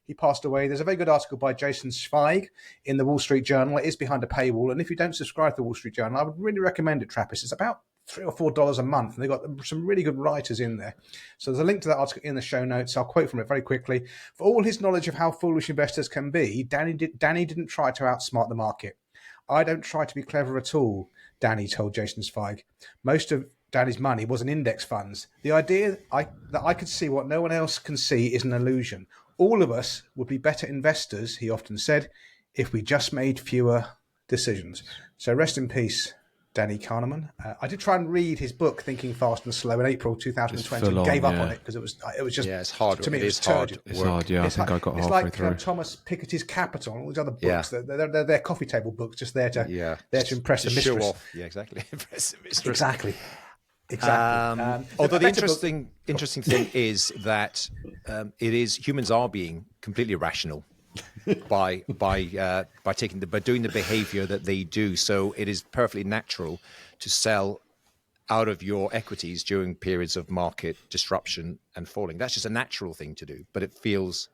He passed away. There's a very good article by Jason Zweig in the Wall Street Journal. It is behind a paywall. And if you don't subscribe to the Wall Street Journal, I would really recommend it, Trappist. It's about $3 or $4 a month, and they've got some really good writers in there. So there's a link to that article in the show notes. I'll quote from it very quickly. For all his knowledge of how foolish investors can be, Danny didn't try to outsmart the market. I don't try to be clever at all, Danny told Jason Zweig. Most of Danny's money was in index funds. The idea that I could see what no one else can see is an illusion. All of us would be better investors, he often said, if we just made fewer decisions. So rest in peace, Danny Kahneman. I did try and read his book, Thinking Fast and Slow, in April 2020. Gave up on it because it was just it's hard. To me, it was is hard. turgid. It's hard. Yeah, I think I got halfway like, through. Thomas Piketty's Capital and all these other books. Yeah. They're coffee table books, just there to impress the mistress. Show off. Yeah, exactly. Impress the mistress. Exactly. Although the interesting thing is that humans are being completely irrational by doing the behavior that they do. So it is perfectly natural to sell out of your equities during periods of market disruption and falling. That's just a natural thing to do, but it feels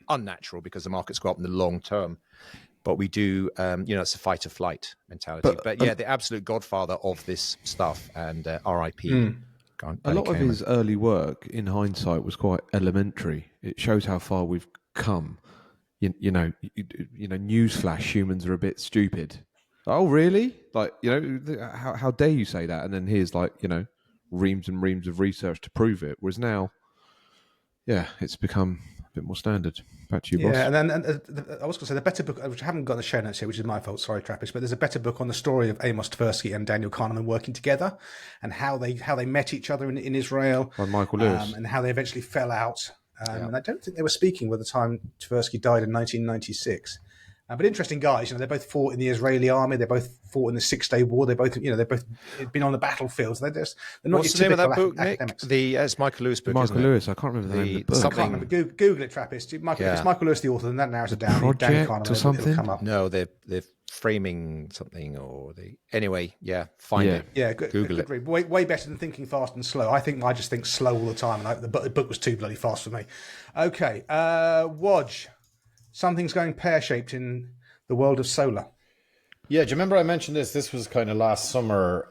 unnatural because the markets go up in the long term. But we do, it's a fight or flight mentality. But the absolute godfather of this stuff, and RIP. A lot of his early work, in hindsight, was quite elementary. It shows how far we've come. Newsflash: humans are a bit stupid. Oh, really? Like, how dare you say that? And then here's reams and reams of research to prove it. Whereas now, it's become a bit more standard. Back to you, boss. Yeah, and then I was going to say the better book, which I haven't got the show notes here, which is my fault. Sorry, Trappist. But there's a better book on the story of Amos Tversky and Daniel Kahneman working together, and how they met each other in Israel. By Michael Lewis, and how they eventually fell out. And I don't think they were speaking by the time Tversky died in 1996. But interesting guys, they both fought in the Israeli army. They both fought in the 6-Day War. They both been on the battlefields. They're not What's the name of that book, academics. Nick? It's Michael Lewis book. Michael Lewis. I can't remember the name of the book. I can't remember. Google it, Trappist. If it's Michael Lewis, the author, then that narrows it down. Project Kahneman, or something. it'll come up. No, they're framing something, anyway. Yeah, find it. Yeah, Google it. Way better than Thinking Fast and Slow. I just think slow all the time, and the book was too bloody fast for me. Okay, Wodge, something's going pear-shaped in the world of solar. Yeah, do you remember I mentioned this? This was kind of last summer,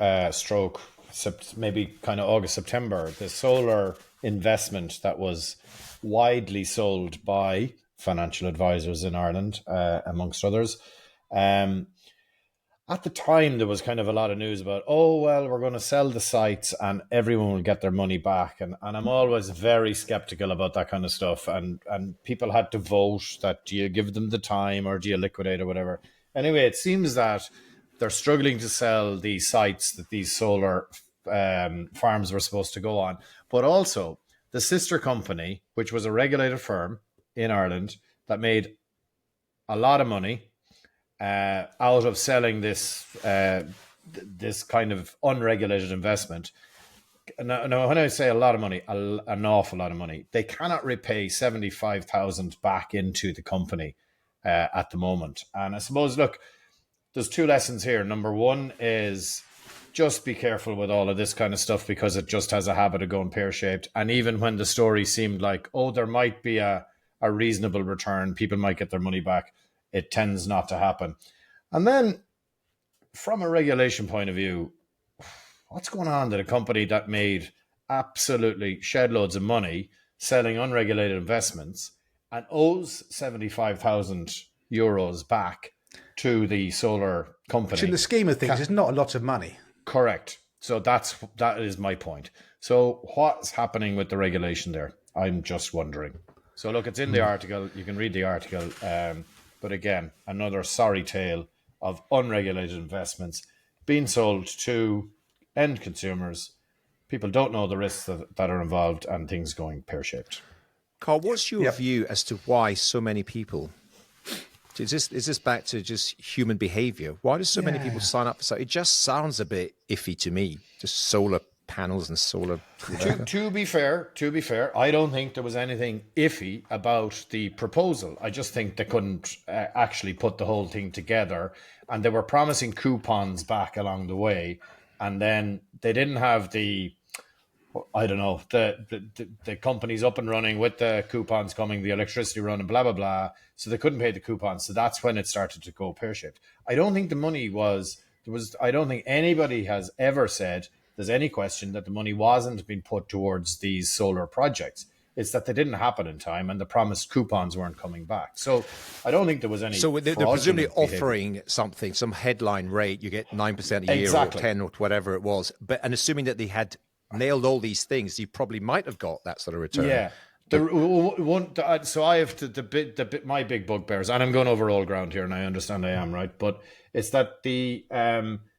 maybe kind of August, September. The solar investment that was widely sold by financial advisors in Ireland, amongst others. At the time, there was kind of a lot of news about, we're going to sell the sites and everyone will get their money back. And I'm always very skeptical about that kind of stuff. And people had to vote that, do you give them the time or do you liquidate or whatever? Anyway, it seems that they're struggling to sell the sites that these solar farms were supposed to go on. But also, the sister company, which was a regulated firm in Ireland that made a lot of money out of selling this kind of unregulated investment. Now, when I say a lot of money, an awful lot of money, they cannot repay 75,000 back into the company at the moment. And I suppose, look, there's two lessons here. Number one is just be careful with all of this kind of stuff because it just has a habit of going pear-shaped. And even when the story seemed like, there might be a reasonable return, people might get their money back, it tends not to happen. And then from a regulation point of view, what's going on that a company that made absolutely shed loads of money selling unregulated investments and owes 75,000 euros back to the solar company? Which in the scheme of things is not a lot of money. Correct. So that is my point. So what's happening with the regulation there? I'm just wondering. So look, it's in the article. You can read the article. But again, another sorry tale of unregulated investments being sold to end consumers. People don't know the risks that are involved and things going pear-shaped. Carl, what's your view as to why so many people... Is this back to just human behavior? Why do so many people sign up for something? It just sounds a bit iffy to me. Just solar panels and solar... To be fair, I don't think there was anything iffy about the proposal. I just think they couldn't actually put the whole thing together, and they were promising coupons back along the way, and then they didn't have the companies up and running with the coupons coming, the electricity running, blah, blah, blah. So they couldn't pay the coupons. So that's when it started to go pear-shaped. I don't think the money I don't think anybody has ever said there's any question that the money wasn't being put towards these solar projects. It's that they didn't happen in time and the promised coupons weren't coming back. So I don't think there was any. So they're presumably offering something, some headline rate. You get 9% a year or 10 or whatever it was. And assuming that they had nailed all these things, you probably might have got that sort of return. Yeah. So I have my big bugbears, and I'm going over old ground here, and I understand I am, right? But it's that the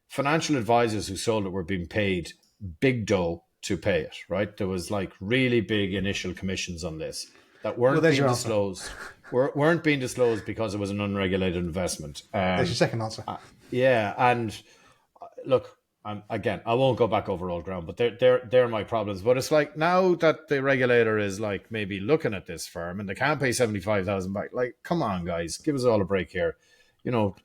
financial advisors who sold it were being paid big dough to pay it, right? There was like really big initial commissions on this that weren't being disclosed. weren't being disclosed because it was an unregulated investment. There's your second answer. Yeah, and look, again, I won't go back over old ground, but they're my problems. But it's like now that the regulator is like maybe looking at this firm and they can't pay 75,000 back. Like, come on, guys, give us all a break here. You know,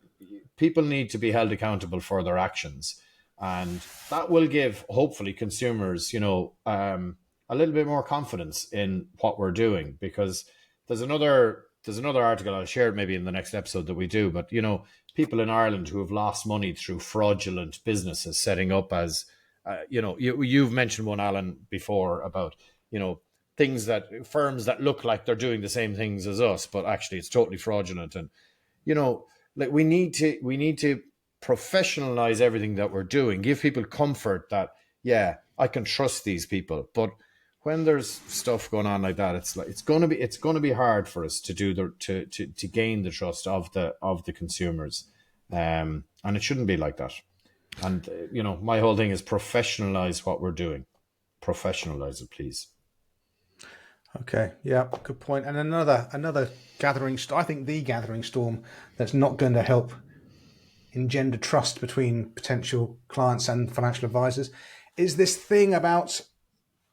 people need to be held accountable for their actions, and that will give hopefully consumers, you know, a little bit more confidence in what we're doing. Because there's another article I'll share maybe in the next episode that we do, but you know, people in Ireland who have lost money through fraudulent businesses setting up as, you know, you've mentioned one, Alan, before about, you know, firms that look like they're doing the same things as us, but actually it's totally fraudulent. And, you know, like we need to professionalize everything that we're doing, give people comfort that, yeah, I can trust these people. But when there's stuff going on like that, it's going to be hard for us to do to gain the trust of the consumers, and it shouldn't be like that. And you know, my whole thing is professionalize what we're doing, professionalize it, please. Okay, yeah, good point. And another gathering, I think the gathering storm that's not going to help engender trust between potential clients and financial advisors is this thing about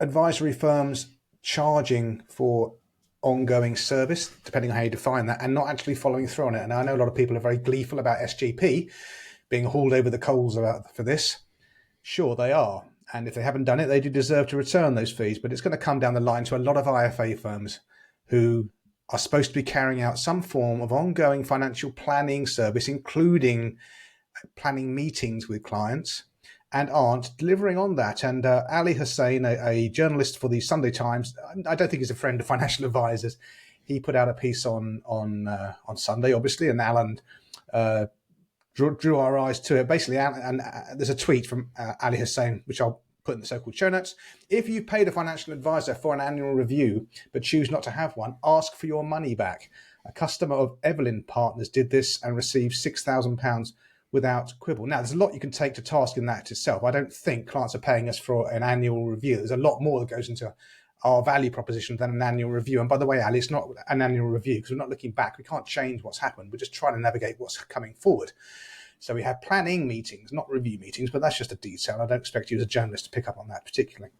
advisory firms charging for ongoing service, depending on how you define that, and not actually following through on it. And I know a lot of people are very gleeful about SGP being hauled over the coals for this. Sure, they are. And if they haven't done it, they do deserve to return those fees. But it's going to come down the line to a lot of IFA firms who are supposed to be carrying out some form of ongoing financial planning service, including planning meetings with clients, and aren't delivering on that. And Ali Hussain, a journalist for the Sunday Times, I don't think he's a friend of financial advisors. He put out a piece on Sunday, obviously, and Alan drew our eyes to it. Basically, and there's a tweet from Ali Hussain, which I'll put in the so-called show notes. If you've paid a financial advisor for an annual review but choose not to have one, ask for your money back. A customer of Evelyn Partners did this and received £6,000 without quibble. Now, there's a lot you can take to task in that itself. I don't think clients are paying us for an annual review. There's a lot more that goes into our value proposition than an annual review. And by the way, Ali, it's not an annual review because we're not looking back. We can't change what's happened. We're just trying to navigate what's coming forward. So we have planning meetings, not review meetings, but that's just a detail. I don't expect you as a journalist to pick up on that particularly.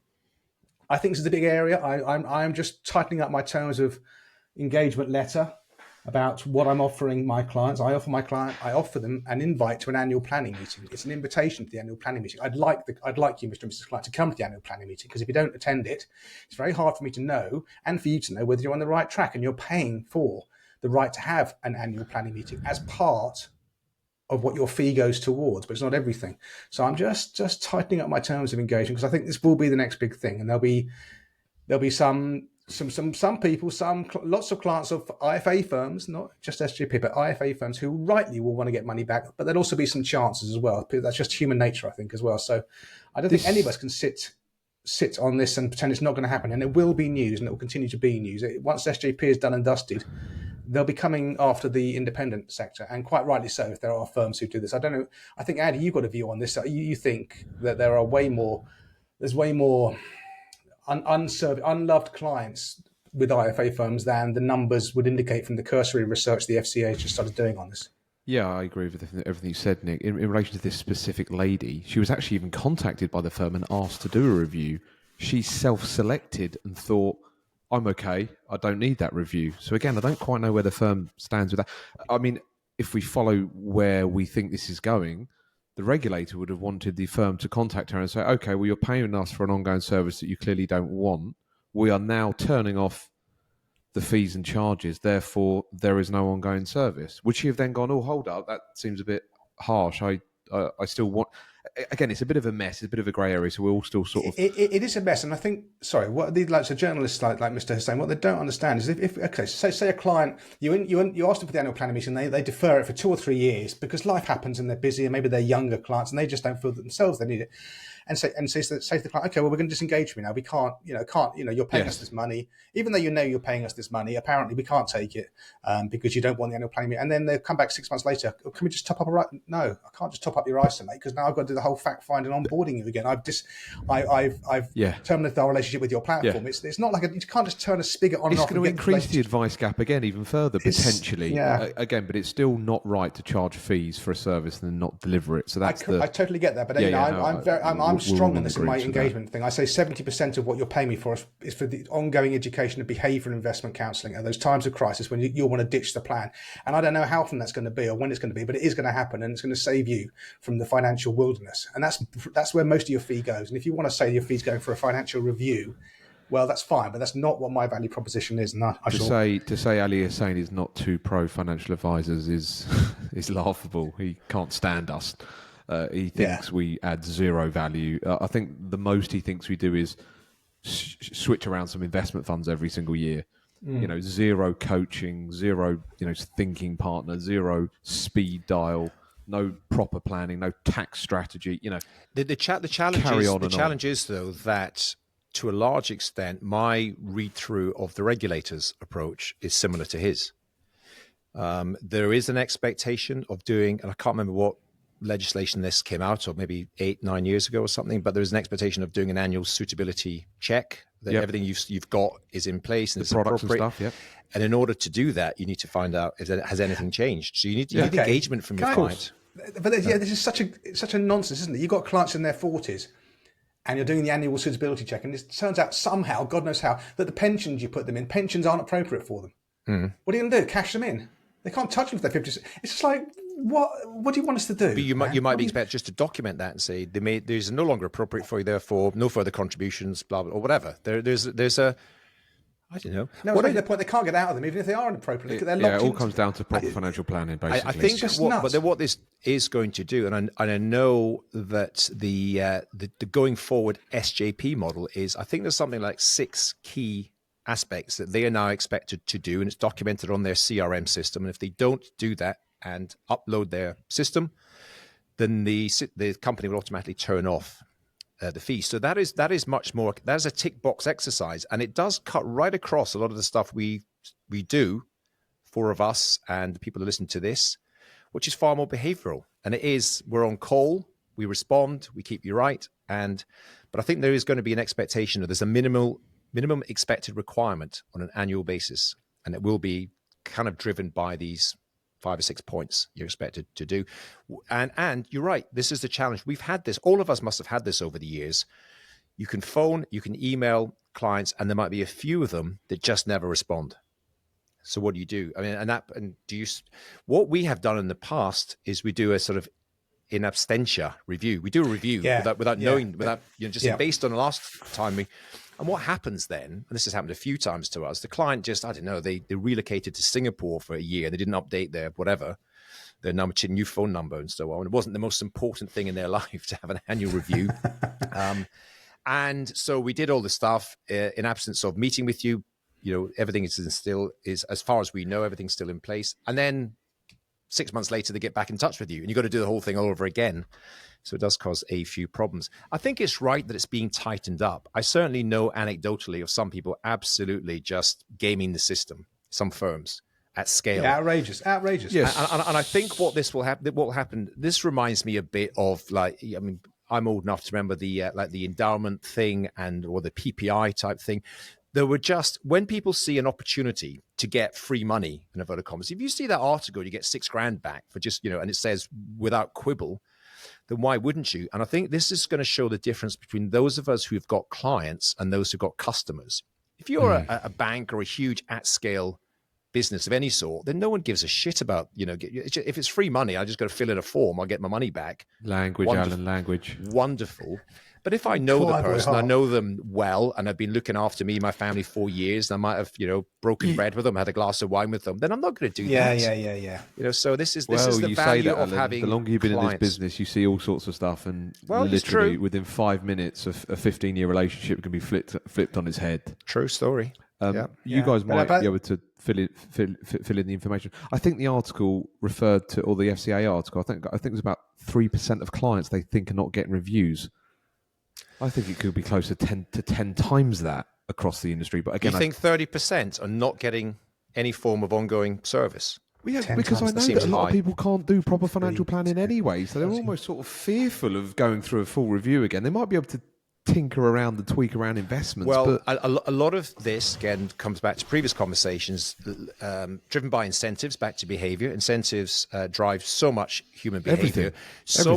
I think this is a big area. I'm just tightening up my terms of engagement letter about what I'm offering my clients. I offer them an invite to an annual planning meeting. It's an invitation to the annual planning meeting. I'd like you, Mr. and Mrs. Client, to come to the annual planning meeting, because if you don't attend it, it's very hard for me to know and for you to know whether you're on the right track, and you're paying for the right to have an annual planning meeting as part of what your fee goes towards, but it's not everything. So I'm just tightening up my terms of engagement, because I think this will be the next big thing, and there'll be some people, lots of clients of IFA firms, not just SGP, but IFA firms who rightly will want to get money back, but there'll also be some chances as well. That's just human nature, I think, as well. So I don't think any of us can sit on this and pretend it's not going to happen. And it will be news, and it will continue to be news. Once SGP is done and dusted, they'll be coming after the independent sector, and quite rightly so if there are firms who do this. I don't know. I think, Andy, you've got a view on this. You think that there's way more unloved clients with IFA firms than the numbers would indicate from the cursory research the FCA just started doing on this. Yeah, I agree with everything you said, Nick. In relation to this specific lady, she was actually even contacted by the firm and asked to do a review. She self-selected and thought, I'm okay, I don't need that review. So again, I don't quite know where the firm stands with that. I mean, if we follow where we think this is going, the regulator would have wanted the firm to contact her and say, okay, well, you're paying us for an ongoing service that you clearly don't want. We are now turning off the fees and charges. Therefore, there is no ongoing service. Would she have then gone, oh, hold up, that seems a bit harsh. I still want... Again, it's a bit of a mess. It's a bit of a grey area, so we're all still sort of... It is a mess, and I think, what these journalists like Mr. Hussain, what they don't understand is if say a client, you ask them for the annual planning meeting, they defer it for 2 or 3 years because life happens and they're busy, and maybe they're younger clients and they just don't feel that themselves they need it. and say to the client, okay, well, we're going to disengage from you now. We can't, you're paying us this money, even though you're paying us this money. Apparently, we can't take it because you don't want the annual payment. And then they come back 6 months later. Oh, can we just top up No, I can't just top up your ISA, mate, because now I've got to do the whole fact find and onboarding you again. I've terminated our relationship with your platform. Yeah. It's not like you can't just turn a spigot on and off. It's going to increase the advice gap again even further, potentially. Again, but it's still not right to charge fees for a service and then not deliver it. So that's I totally get that, but I'm strong on this in my engagement thing. I say 70% of what you're paying me for is for the ongoing education of behavioural investment counselling at those times of crisis when you'll want to ditch the plan. And I don't know how often that's going to be or when it's going to be, but it is going to happen, and it's going to save you from the financial wilderness. And that's where most of your fee goes. And if you want to say your fee's going for a financial review, well, that's fine, but that's not what my value proposition is. And to say Ali Hussain is not too pro financial advisors is laughable. He can't stand us. He thinks we add zero value. I think the most he thinks we do is switch around some investment funds every single year. Zero coaching, zero thinking partner, zero speed dial, no proper planning, no tax strategy. The challenge is though that, to a large extent, my read-through of the regulator's approach is similar to his. There is an expectation of doing, and I can't remember what legislation this came out of, maybe 8-9 years ago or something, but there's an expectation of doing an annual suitability check, that everything you've got is in place and the products and stuff. And in order to do that, you need to find out if has anything changed. So you need engagement from your client. But this is such a nonsense, isn't it? You've got clients in their 40s. And you're doing the annual suitability check, and it turns out somehow, God knows how, that the pensions you put them in, pensions aren't appropriate for them. What are you going to do? Cash them in? They can't touch them if they're 50. It's just like, what do you want us to do? But you might be expected just to document that and say there's no longer appropriate for you, therefore no further contributions, blah blah, or whatever. There's a I don't know. No, the point, they can't get out of them, even if they are inappropriate. It all comes down to proper financial planning, basically. I think what this is going to do, and I know that the going forward SJP model is, I think there's something like 6 key aspects that they are now expected to do, and it's documented on their CRM system. And if they don't do that and upload their system, then the company will automatically turn off the fee. So that is much more. That is a tick box exercise, and it does cut right across a lot of the stuff we do, 4 of us and the people who listen to this, which is far more behavioral. And it is, we're on call, we respond, we keep you right. But I think there is going to be an expectation of there's a minimum expected requirement on an annual basis, and it will be kind of driven by these 5 or 6 points you're expected to do. And you're right, this is the challenge. We've had this, all of us must have had this over the years. You can phone, you can email clients, and there might be a few of them that just never respond. So what do you do? I mean, what we have done in the past is we do a sort of in absentia review. We do a review without knowing, based on the last time and what happens then, and this has happened a few times to us, the client just, I don't know, they relocated to Singapore for a year. They didn't update their new phone number and so on. It wasn't the most important thing in their life to have an annual review. And so we did all the stuff in absence of meeting with you. Everything is as far as we know, everything's still in place. And then 6 months later, they get back in touch with you and you've got to do the whole thing all over again. So it does cause a few problems. I think it's right that it's being tightened up. I certainly know anecdotally of some people absolutely just gaming the system, some firms at scale. Yeah, outrageous. Yes. And I think what will happen, this reminds me a bit of I'm old enough to remember the endowment thing or the PPI type thing. There were just, when people see an opportunity to get free money, in inverted commas, if you see that article, you get $6,000 back for just, and it says without quibble, then why wouldn't you? And I think this is going to show the difference between those of us who've got clients and those who've got customers. If you're a bank or a huge at-scale business of any sort, then no one gives a shit about, if it's free money, I just got to fill in a form, I'll get my money back. Language. Wonderful. But if I know the person, I know them well, and I've been looking after me, my family 4 years, and I might have, broken bread with them, had a glass of wine with them, then I'm not going to do that. Yeah. So this is the value of having the longer you've been clients. in this business, you see all sorts of stuff, and literally within 5 minutes, a 15-year relationship can be flipped on its head. True story. You guys might be able to fill in the information. I think the article referred to, or the FCA article, I think it was about 3% of clients they think are not getting reviews. I think it could be close to 10 times that across the industry. But again, you think 30% are not getting any form of ongoing service? Yeah, because I know that a lot of people can't do proper financial planning anyway, so they're almost sort of fearful of going through a full review again. They might be able to tinker around and tweak around investments. Well, but a lot of this, again, comes back to previous conversations, driven by incentives, back to behavior. Incentives drive so much human behavior. So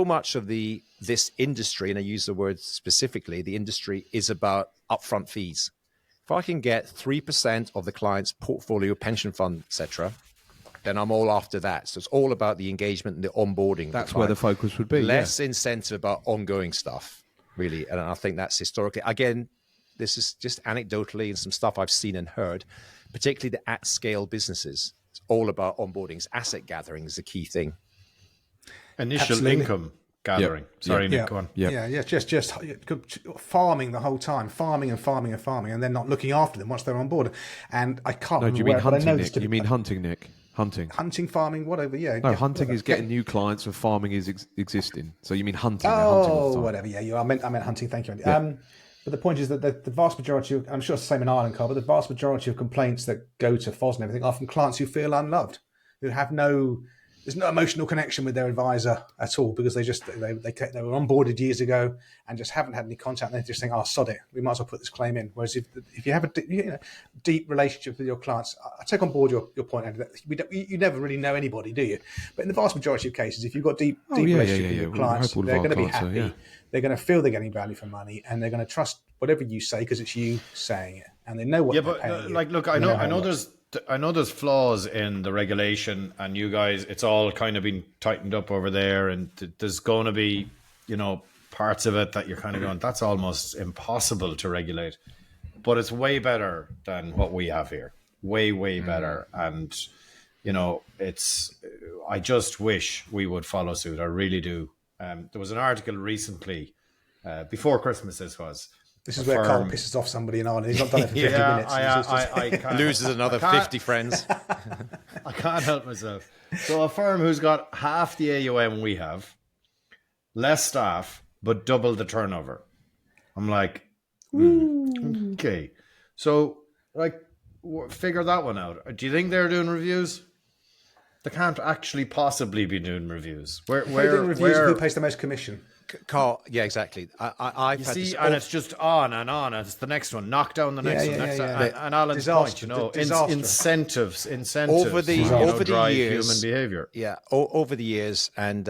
much of this industry, and I use the word specifically, the industry is about upfront fees. If I can get 3% of the client's portfolio, pension fund, etc., then I'm all after that. So it's all about the engagement and the onboarding. That's where the focus would be. Less incentive about ongoing stuff, really. And I think that's historically, again, this is just anecdotally and some stuff I've seen and heard, particularly the at-scale businesses. It's all about onboarding. Asset gathering is the key thing. Initial income gathering. Yep. Sorry, Nick, go on. Just farming the whole time, farming, and then not looking after them once they're on board. And I can't remember. Do you mean hunting, Nick? You mean hunting, Nick? Hunting, farming, whatever. Yeah. No, hunting is getting new clients, and farming is existing. So you mean hunting? Oh, whatever. Yeah, I meant hunting. Thank you, Andy. Yeah. But the point is that the vast majority of, I'm sure it's the same in Ireland, Carl, but the vast majority of complaints that go to FOS and everything are from clients who feel unloved, who have there's no emotional connection with their advisor at all, because they were onboarded years ago and just haven't had any contact. And they just think, oh, sod it, we might as well put this claim in. Whereas if you have a deep relationship with your clients, I take on board your point, Andy, that you never really know anybody, do you? But in the vast majority of cases, if you've got deep relationship with your clients, they're going to be happy. They're going to feel they're getting value for money, and they're going to trust whatever you say because it's you saying it, and they know what. Yeah, but look, I know there's flaws in the regulation, and you guys, it's all kind of been tightened up over there, and there's going to be, parts of it that you're kind of going, that's almost impossible to regulate, but it's way better than what we have here, way better, and I just wish we would follow suit. I really do. There was an article recently, before Christmas. This is where Carl pisses off somebody in Ireland. He's not done it for 50 minutes. I loses another 50 friends. I can't help myself. So a firm who's got half the AUM we have, less staff, but double the turnover. I'm like, okay. So, figure that one out. Do you think they're doing reviews? They can't actually possibly be doing reviews. Where doing reviews? Who pays the most commission? Carl, yeah, exactly. I've had this, and it's just on and on. And it's the next one, knock down the next one. And Alan's point, incentives over the drive years, human behaviour. Yeah, over the years, and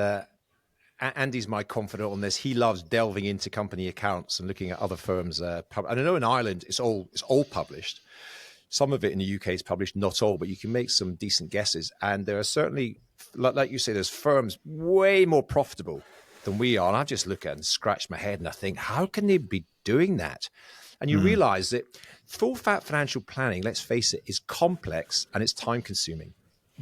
Andy's my confidant on this. He loves delving into company accounts and looking at other firms. And I know in Ireland it's all published. Some of it in the UK is published, not all, but you can make some decent guesses. And there are certainly, like you say, there's firms way more profitable than we are. And I just look at it and scratch my head and I think, how can they be doing that? And you realize that full fat financial planning, let's face it, is complex and it's time consuming,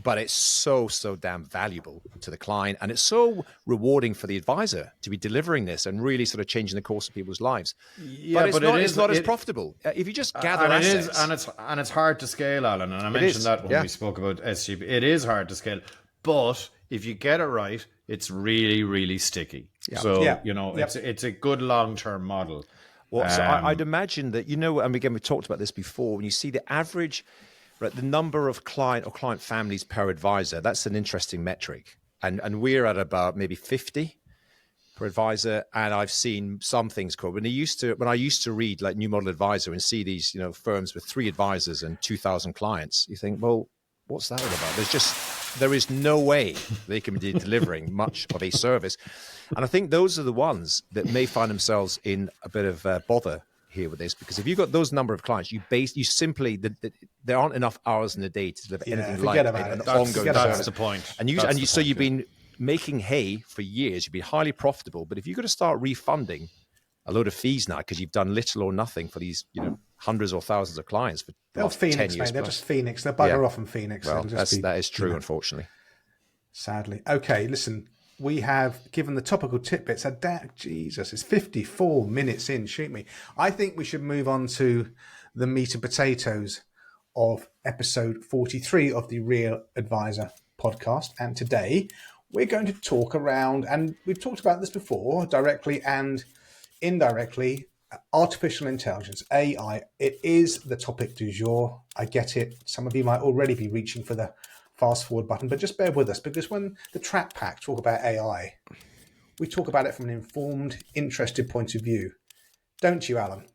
but it's so damn valuable to the client. And it's so rewarding for the advisor to be delivering this and really sort of changing the course of people's lives. Yeah, but it's not as profitable. If you just gather assets. And it's hard to scale, Alan. And I mentioned that when we spoke about SGP. It is hard to scale, but if you get it right, it's really, really sticky. Yeah. So, it's a good long-term model. Well, so I'd imagine that, and again, we talked about this before, when you see the average, right, the number of client or client families per advisor, that's an interesting metric. And we're at about maybe 50 per advisor. And I've seen some things called, when I used to read like New Model Advisor and see these, firms with 3 advisors and 2,000 clients, you think, well, what's that all about? There is no way they can be delivering much of a service. And I think those are the ones that may find themselves in a bit of bother here with this, because if you've got those number of clients, there aren't enough hours in the day to deliver anything like an ongoing service. That's the point. So you've been making hay for years. You've been highly profitable, but if you've got to start refunding a load of fees now because you've done little or nothing for these, hundreds or thousands of clients for the last 10 years. Mate. They're just Phoenix. They're bugger off in Phoenix. Well, that is true, unfortunately. Sadly. Okay, listen. We have given the topical tidbits. Jesus, it's 54 minutes in. Shoot me. I think we should move on to the meat and potatoes of episode 43 of the Real Advisor podcast. And today we're going to talk around, and we've talked about this before, directly and indirectly, artificial intelligence, AI, it is the topic du jour. I get it. Some of you might already be reaching for the fast forward button, but just bear with us, because when the Trap Pack talk about AI, we talk about it from an informed, interested point of view. Don't you, Alan?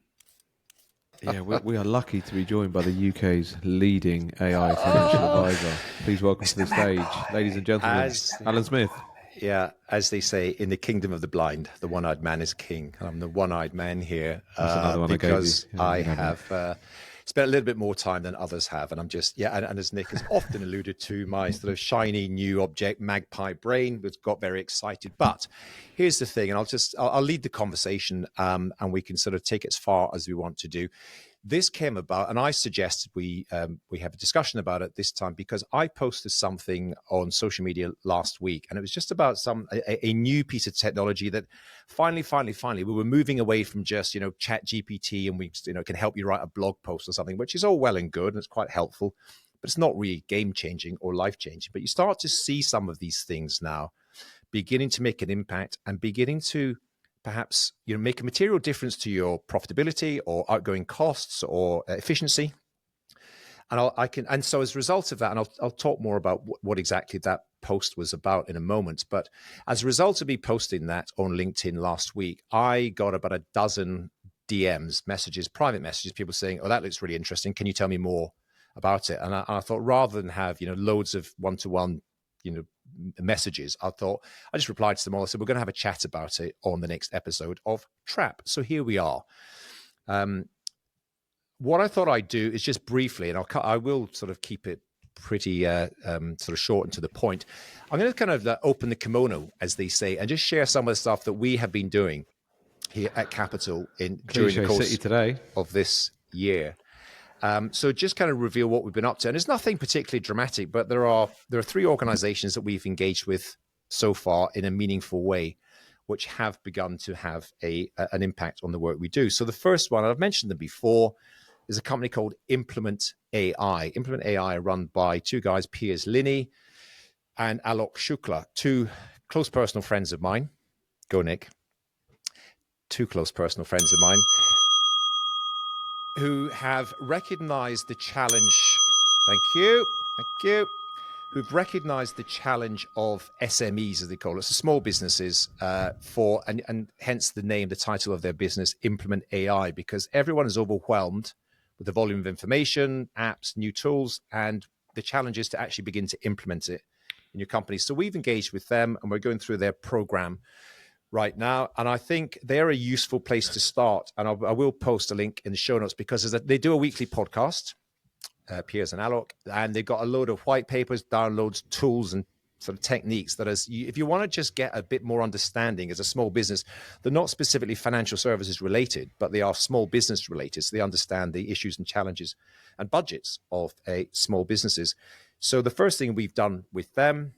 Yeah, we are lucky to be joined by the UK's leading AI financial advisor. Please welcome to the stage, ladies and gentlemen, Alan Smith. Yeah, as they say, in the kingdom of the blind, the one-eyed man is king. I'm the one-eyed man here because I have spent a little bit more time than others have. And I'm just, and as Nick has often alluded to, my sort of shiny new object, magpie brain, was got very excited. But here's the thing, and I'll lead the conversation, and we can sort of take it as far as we want to do. This came about, and I suggested we have a discussion about it this time, because I posted something on social media last week, and it was just about a new piece of technology that finally we were moving away from just Chat GPT, and we can help you write a blog post or something, which is all well and good and it's quite helpful, but it's not really game changing or life changing. But you start to see some of these things now beginning to make an impact and beginning to perhaps make a material difference to your profitability or outgoing costs or efficiency. And so as a result of that, and I'll talk more about what exactly that post was about in a moment. But as a result of me posting that on LinkedIn last week, I got about a dozen DMs, messages, private messages, people saying, "Oh, that looks really interesting. Can you tell me more about it?" And I thought, rather than have loads of one-to-one messages, I thought I just replied to them all. I said, we're going to have a chat about it on the next episode of Trap. So here we are. What I thought I'd do is just briefly, and I will sort of keep it pretty sort of short and to the point. I'm going to kind of open the kimono, as they say, and just share some of the stuff that we have been doing here at Capital during the course of this year. So just kind of reveal what we've been up to. And there's nothing particularly dramatic, but there are 3 organizations that we've engaged with so far in a meaningful way, which have begun to have an impact on the work we do. So the first one, and I've mentioned them before, is a company called Implement AI. Implement AI, run by 2 guys, Piers Linney and Alok Shukla, 2 close personal friends of mine. Go, Nick. 2 close personal friends of mine, who have recognized the challenge. Thank you. Who've recognized the challenge of SMEs, as they call it, so small businesses, and hence the name, the title of their business, Implement AI, because everyone is overwhelmed with the volume of information, apps, new tools, and the challenge is to actually begin to implement it in your company. So we've engaged with them, and we're going through their program right now, and I think they're a useful place to start. And I will post a link in the show notes, because they do a weekly podcast, Piers and Alok, and they've got a load of white papers, downloads, tools, and sort of techniques that if you want to just get a bit more understanding as a small business, they're not specifically financial services related, but they are small business related. So they understand the issues and challenges and budgets of small businesses. So the first thing we've done with them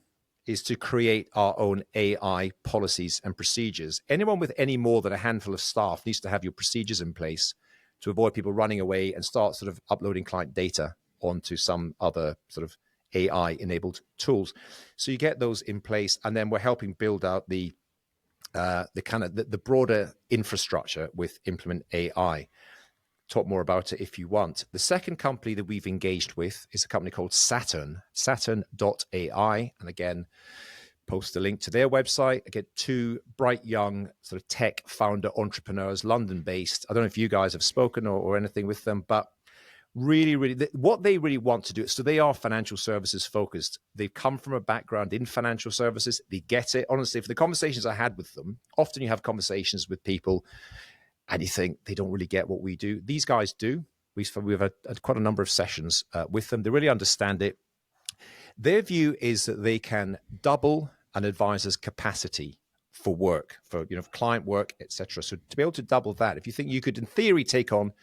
is to create our own AI policies and procedures. Anyone with any more than a handful of staff needs to have your procedures in place to avoid people running away and start sort of uploading client data onto some other sort of AI-enabled tools. So you get those in place, and then we're helping build out the broader infrastructure with Implement AI. Talk more about it if you want. The second company that we've engaged with is a company called Saturn, saturn.ai. And again, post a link to their website. I get 2 bright young sort of tech founder entrepreneurs, London-based. I don't know if you guys have spoken or anything with them, but really, what they really want to do, so they are financial services focused. They've come from a background in financial services. They get it. Honestly, for the conversations I had with them, often you have conversations with people and you think they don't really get what we do. These guys do. We've had quite a number of sessions with them. They really understand it. Their view is that they can double an advisor's capacity for work, for client work, etc. So to be able to double that, if you think you could, in theory, take on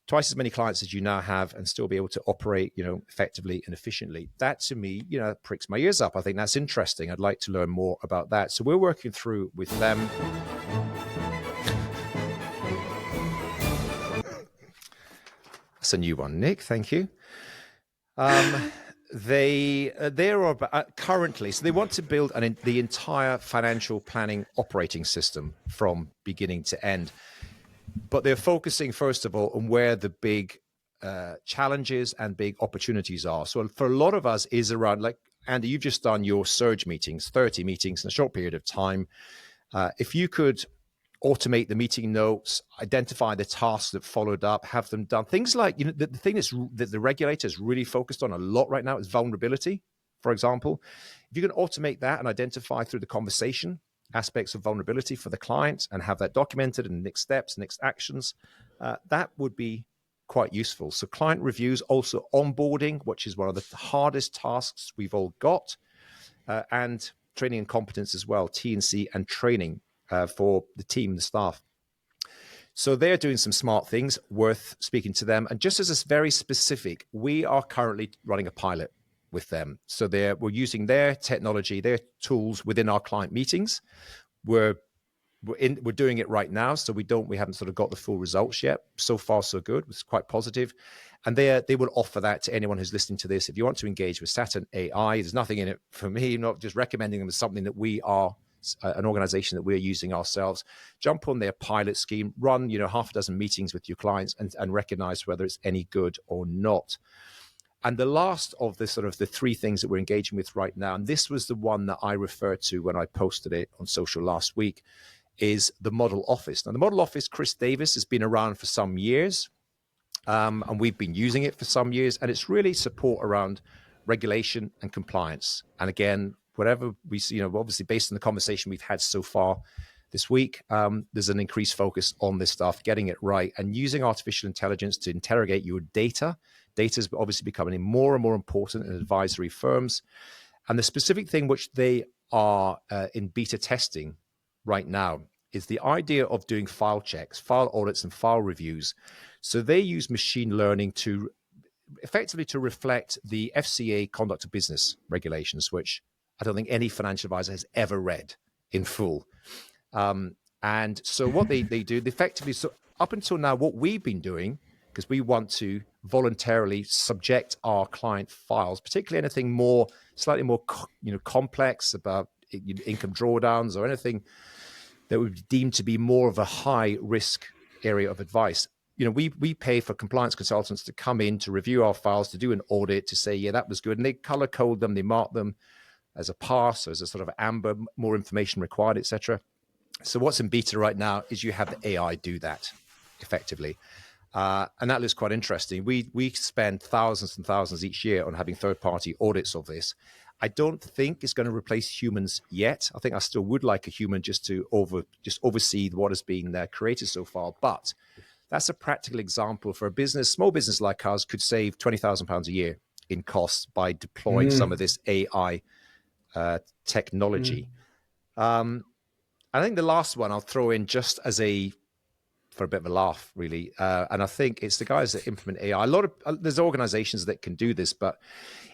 twice as many clients as you now have and still be able to operate, effectively and efficiently, that to me, pricks my ears up. I think that's interesting. I'd like to learn more about that. So we're working through with them. That's a new one, Nick. Thank you. They're currently, so they want to build the entire financial planning operating system from beginning to end. But they're focusing, first of all, on where the big challenges and big opportunities are. So for a lot of us is around, like, Andy, you've just done your surge meetings, 30 meetings in a short period of time. If you could automate the meeting notes, identify the tasks that followed up, have them done. Things like, the thing that the regulator is really focused on a lot right now is vulnerability, for example. If you can automate that and identify through the conversation aspects of vulnerability for the client and have that documented and next steps, next actions, that would be quite useful. So client reviews, also onboarding, which is one of the hardest tasks we've all got, and training and competence as well, T&C and training for the team, the staff. So they're doing some smart things, worth speaking to them. And just as a very specific, we are currently running a pilot with them. So we're using their technology, their tools within our client meetings. We're doing it right now, so we haven't sort of got the full results yet. So far, so good. It's quite positive. And they will offer that to anyone who's listening to this. If you want to engage with Saturn AI, there's nothing in it for me, not just recommending them as something that we are an organization that we're using ourselves. Jump on their pilot scheme, run half a dozen meetings with your clients and recognize whether it's any good or not. And the last of the sort of the three things that we're engaging with right now, and this was the one that I referred to when I posted it on social last week, is the model office. Now, the model office, Chris Davis, has been around for some years, and we've been using it for some years, and it's really support around regulation and compliance. And again, whatever we see, obviously based on the conversation we've had so far this week, there's an increased focus on this stuff, getting it right, and using artificial intelligence to interrogate your data. Data is obviously becoming more and more important in advisory firms. And the specific thing which they are in beta testing right now is the idea of doing file checks, file audits, and file reviews. So they use machine learning to effectively to reflect the FCA conduct of business regulations, which I don't think any financial advisor has ever read in full. And so what they do, effectively, so up until now, what we've been doing, because we want to voluntarily subject our client files, particularly anything slightly more complex about income drawdowns or anything that would be deemed to be more of a high risk area of advice. We pay for compliance consultants to come in to review our files, to do an audit, to say, yeah, that was good. And they color code them, they mark them as a pass, or as a sort of amber, more information required, etc. So what's in beta right now is you have the AI do that effectively. And that looks quite interesting. We spend thousands and thousands each year on having third-party audits of this. I don't think it's going to replace humans yet. I think I still would like a human just to oversee what has been created so far. But that's a practical example for a business, small business like ours could save £20,000 a year in costs by deploying some of this AI technology. I think the last one I'll throw in just for a bit of a laugh, really. And I think it's the guys that implement AI. There's organizations that can do this, but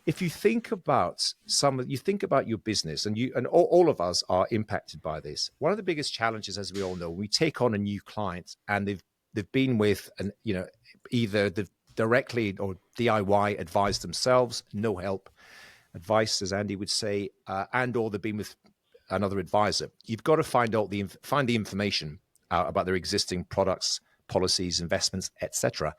if you think about your business, and all of us are impacted by this. One of the biggest challenges, as we all know, we take on a new client and they've been with either they've directly or DIY advised themselves, no help advice, as Andy would say, and or they've been with another advisor. You've got to find the information out about their existing products, policies, investments, etc.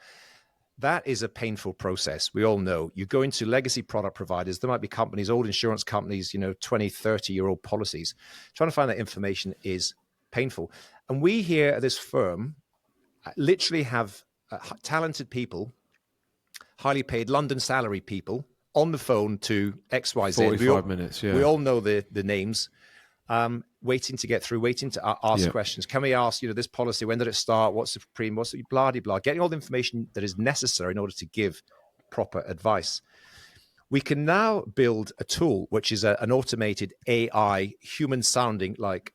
That is a painful process. We all know. You go into legacy product providers. There might be companies, old insurance companies, 20, 30-year-old policies. Trying to find that information is painful. And we here at this firm literally have talented people, highly paid London salary people on the phone to XYZ. 45 minutes, yeah. We all know the names. Waiting to get through, waiting to ask questions. Can we ask, this policy, when did it start? What's the premium? What's the blah, blah, blah. Getting all the information that is necessary in order to give proper advice. We can now build a tool, which is an automated AI, human sounding like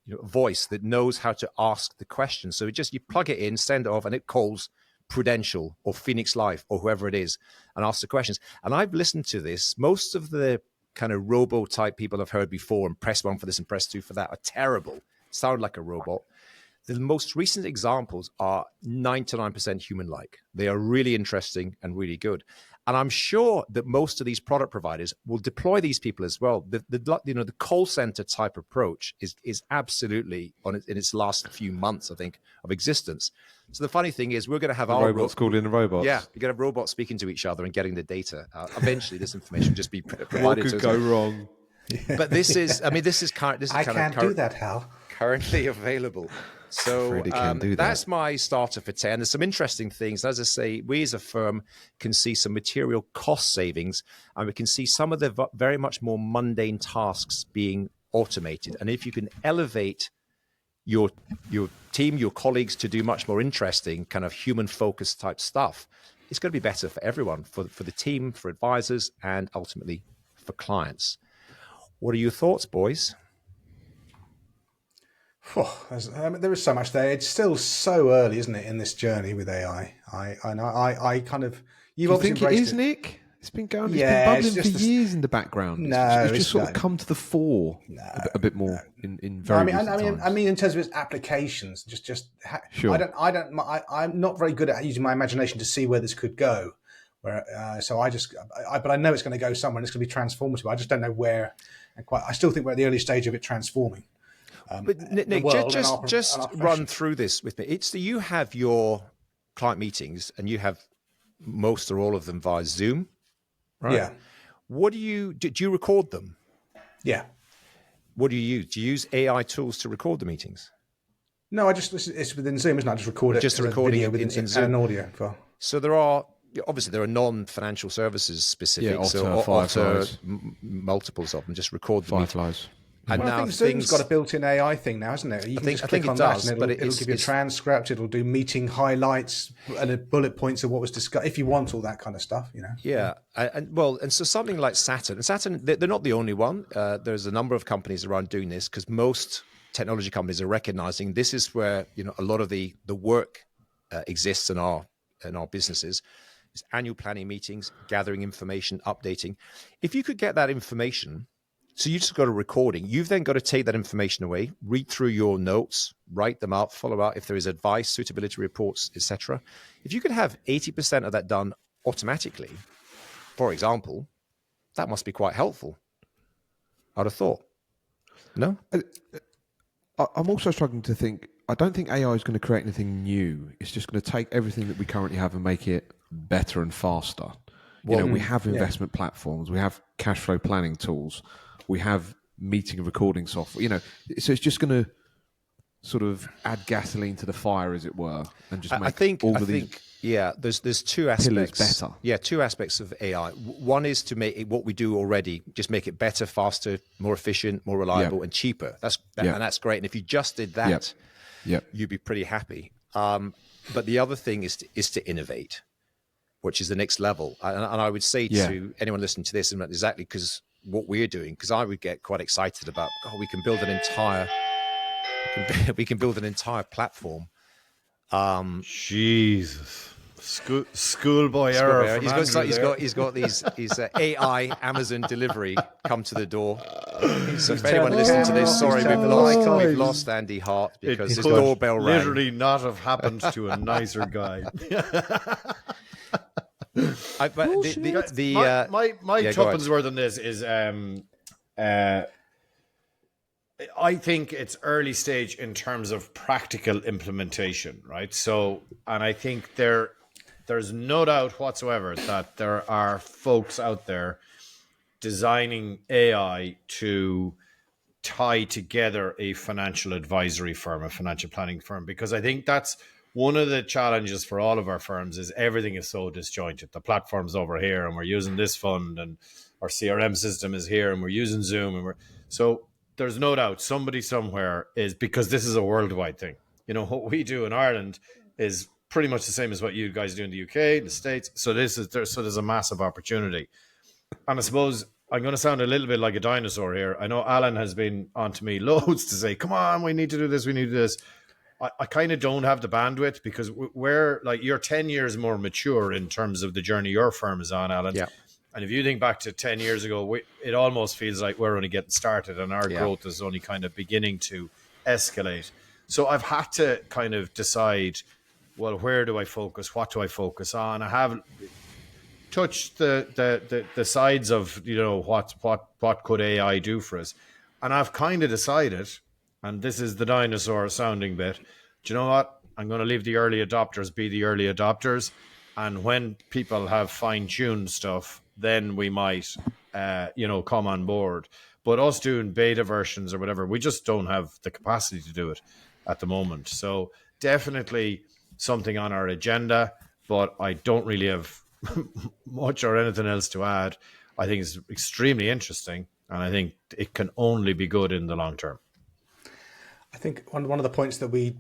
voice that knows how to ask the question. So you plug it in, send it off, and it calls Prudential or Phoenix Life or whoever it is and asks the questions. And I've listened to this. Most of the kind of robo type people I've heard before, and press 1 for this and press 2 for that, are terrible, sound like a robot. The most recent examples are 99% human-like. They are really interesting and really good. And I'm sure that most of these product providers will deploy these people as well. The call center type approach is absolutely in its last few months, I think, of existence. So the funny thing is, we're going to have our robots calling the robots. Yeah, we're going to have robots speaking to each other and getting the data. Eventually, this information will just be provided. What could go wrong? But this is do that, Hal. Currently available. So that's my starter for 10. There's some interesting things. As I say, we as a firm can see some material cost savings, and we can see some of the very much more mundane tasks being automated. And if you can elevate your team, your colleagues to do much more interesting kind of human-focused type stuff, it's going to be better for everyone, for the team, for advisors, and ultimately for clients. What are your thoughts, boys? There is so much there. It's still so early, isn't it, in this journey with AI? I kind of... You think it is, Nick? It's been going, it's been bubbling for years in the background. It's just sort of come to the fore a bit more in very recent times. I mean, in terms of its applications, sure. I'm not very good at using my imagination to see where this could go. But I know it's going to go somewhere and it's going to be transformative. I just don't know where. I still think we're at the early stage of it transforming. But Nick, just run through this with me. It's that you have your client meetings and you have most or all of them via Zoom, right? Yeah. What do you record them? Yeah. What do you use? Do you use AI tools to record the meetings? No, it's within Zoom, isn't it? I just record it. Just a recording in Zoom and audio file. So there are non-financial services specific, multiples of them. Just record them. Fireflies. And now I think Zoom's got a built-in AI thing now, isn't it? You can just click on that and it'll give you a transcript. It'll do meeting highlights and bullet points of what was discussed, if you want all that kind of stuff, you know. Yeah, and so something like Saturn. And Saturn, they're not the only one. There's a number of companies around doing this because most technology companies are recognizing this is where a lot of the work exists in our businesses. It's annual planning meetings, gathering information, updating. If you could get that information. So you just got a recording. You've then got to take that information away, read through your notes, write them out, follow out if there is advice, suitability reports, etc. If you could have 80% of that done automatically, for example, that must be quite helpful. I'd have thought. No? I'm also struggling to think. I don't think AI is going to create anything new. It's just going to take everything that we currently have and make it better and faster. Well, we have investment platforms. We have cash flow planning tools. We have meeting and recording software, so it's just going to sort of add gasoline to the fire, as it were, and just make there's two aspects. Better. Yeah, two aspects of AI. One is to make what we do already, just make it better, faster, more efficient, more reliable, and cheaper. And that's great. And if you just did that, you'd be pretty happy. But the other thing is to innovate, which is the next level. And I would say to anyone listening to this, exactly because what we're doing, because I would get quite excited about, we can build an entire platform. Jesus, schoolboy error. He's got these AI Amazon delivery come to the door. So if anyone listening to this, sorry, we've lost Andy Hart because his doorbell rang. Literally not have happened to a nicer guy. My tuppence worth on this is I think it's early stage in terms of practical implementation, right? So, and I think there's no doubt whatsoever that there are folks out there designing AI to tie together a financial advisory firm, a financial planning firm, because I think that's one of the challenges for all of our firms is everything is so disjointed. The platform's over here and we're using this fund and our CRM system is here and we're using Zoom. So there's no doubt somebody somewhere is, because this is a worldwide thing. What we do in Ireland is pretty much the same as what you guys do in the UK, the States. So there's a massive opportunity. And I suppose I'm going to sound a little bit like a dinosaur here. I know Alan has been on to me loads to say, come on, we need to do this, we need to do this. I kind of don't have the bandwidth because you're 10 years more mature in terms of the journey your firm is on, Alan. Yeah. And if you think back to 10 years ago, it almost feels like we're only getting started and our growth is only kind of beginning to escalate. So I've had to kind of decide, well, where do I focus? What do I focus on? I haven't touched the sides of, what could AI do for us? And I've kind of decided, and this is the dinosaur sounding bit, do you know what? I'm going to leave the early adopters be the early adopters. And when people have fine-tuned stuff, then we might, come on board. But us doing beta versions or whatever, we just don't have the capacity to do it at the moment. So definitely something on our agenda, but I don't really have much or anything else to add. I think it's extremely interesting, and I think it can only be good in the long term. I think one of the points that we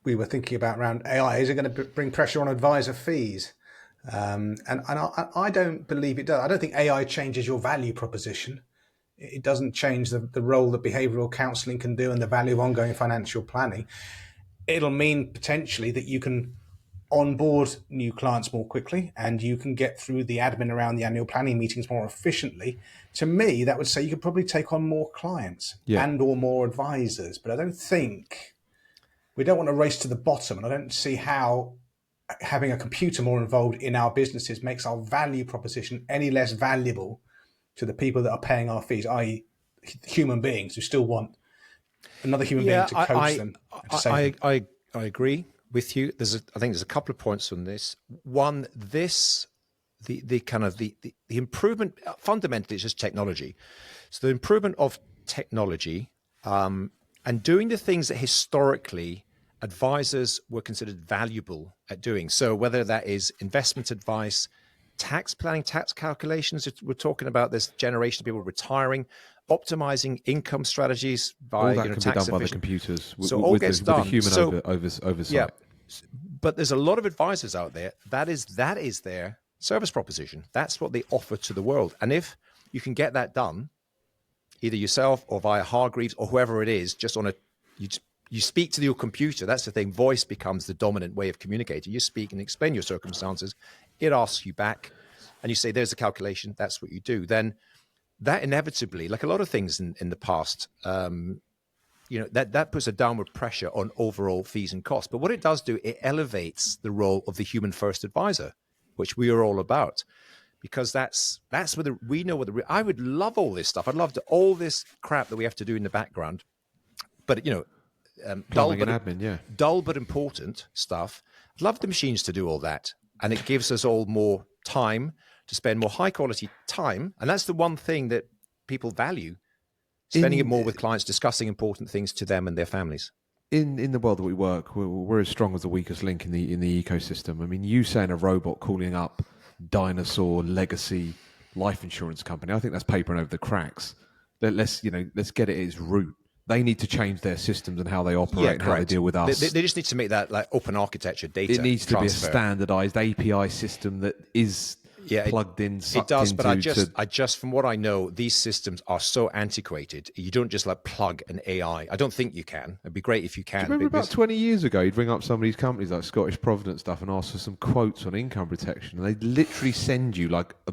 were thinking about around AI is it going to bring pressure on advisor fees, and I don't believe it does. I don't think AI changes your value proposition. It doesn't change the role that behavioral counselling can do and the value of ongoing financial planning. It'll mean potentially that you can onboard new clients more quickly and you can get through the admin around the annual planning meetings more efficiently. To me, that would say you could probably take on more clients and or more advisors. But I don't think we don't want to race to the bottom. And I don't see how having a computer more involved in our businesses makes our value proposition any less valuable to the people that are paying our fees, i.e. human beings who still want another human being to coach them. I agree with you. I think there's a couple of points on this. One, the improvement fundamentally is just technology. So the improvement of technology and doing the things that historically advisors were considered valuable at doing. So whether that is investment advice, tax planning, tax calculations, we're talking about this generation of people retiring, optimizing income strategies by all that can tax be done by the efficient. computers. So all gets done. With the human oversight. Yeah, but there's a lot of advisors out there that is their service proposition. That's what they offer to the world. And if you can get that done, either yourself or via Hargreaves or whoever it is, just on you speak to your computer. That's the thing. Voice becomes the dominant way of communicating. You speak and explain your circumstances. It asks you back, and you say, "There's a calculation." That's what you do. Then that inevitably, like a lot of things in the past, that puts a downward pressure on overall fees and costs. But what it does do, it elevates the role of the human first advisor, which we are all about, because that's where we know what I would love all this stuff. I'd love all this crap that we have to do in the background, but dull but important stuff. I'd love the machines to do all that, and it gives us all more time to spend more high quality time, and that's the one thing that people value. Spending it more with clients, discussing important things to them and their families. In the world that we work, we're as strong as the weakest link in the ecosystem. I mean, you saying a robot calling up dinosaur legacy life insurance company, I think that's papering over the cracks. Let's get it at its root. They need to change their systems and how they operate and how they deal with us. They just need to make that like open architecture data. It needs to transfer. be a standardized API system that is plugged in. It does, but I just from what I know, these systems are so antiquated. You don't just like plug an AI. I don't think you can. It'd be great if you can. Do you remember about 20 years ago, you'd ring up some of these companies like Scottish Provident stuff and ask for some quotes on income protection, and they'd literally send you like a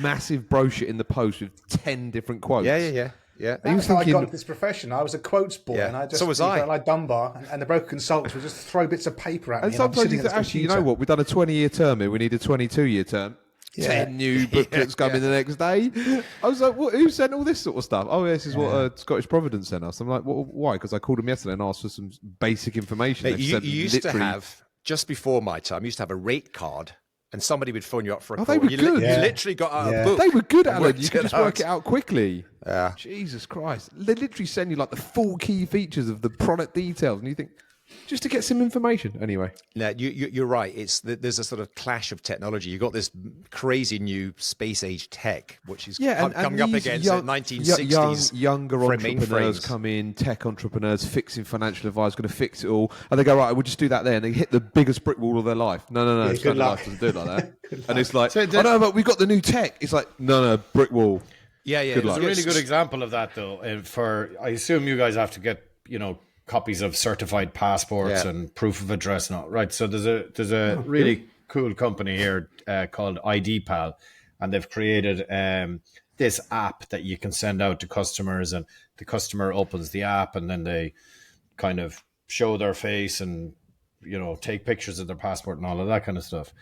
massive brochure in the post with 10 different quotes. Yeah. That's how I got into this profession. I was a quotes boy, and I just so was I. Like Dunbar, and the broker consultants would just throw bits of paper at me. And sometimes you think, actually, you know what? We've done a 20-year term here. We need a 22-year term. 10 new booklets coming the next day. I was like, who sent all this sort of stuff? Oh, this is what Scottish Providence sent us. I'm like, why? Because I called them yesterday and asked for some basic information. You used to have, just before my time, you used to have a rate card. And somebody would phone you up for a call. They were good. You literally got out a book. They were good, Alan. You could just work it out quickly. Yeah. Jesus Christ. They literally send you like the full key features of the product details. And you think, just to get some information. Anyway. No, you're right. There's a sort of clash of technology. You've got this crazy new space age tech, which is coming up against 1960s. Younger entrepreneurs come in, tech entrepreneurs, fixing financial advice, going to fix it all. And they go, right, we'll just do that there. And they hit the biggest brick wall of their life. No. Yeah, good luck. Life doesn't do it like that. And it's like, but we've got the new tech. It's like, no, brick wall. Yeah. It's a really good example of that, though. I assume you guys have to get, copies of certified passports and proof of address and all, right? So there's a really cool company here called IDPal, and they've created this app that you can send out to customers, and the customer opens the app and then they kind of show their face and, take pictures of their passport and all of that kind of stuff.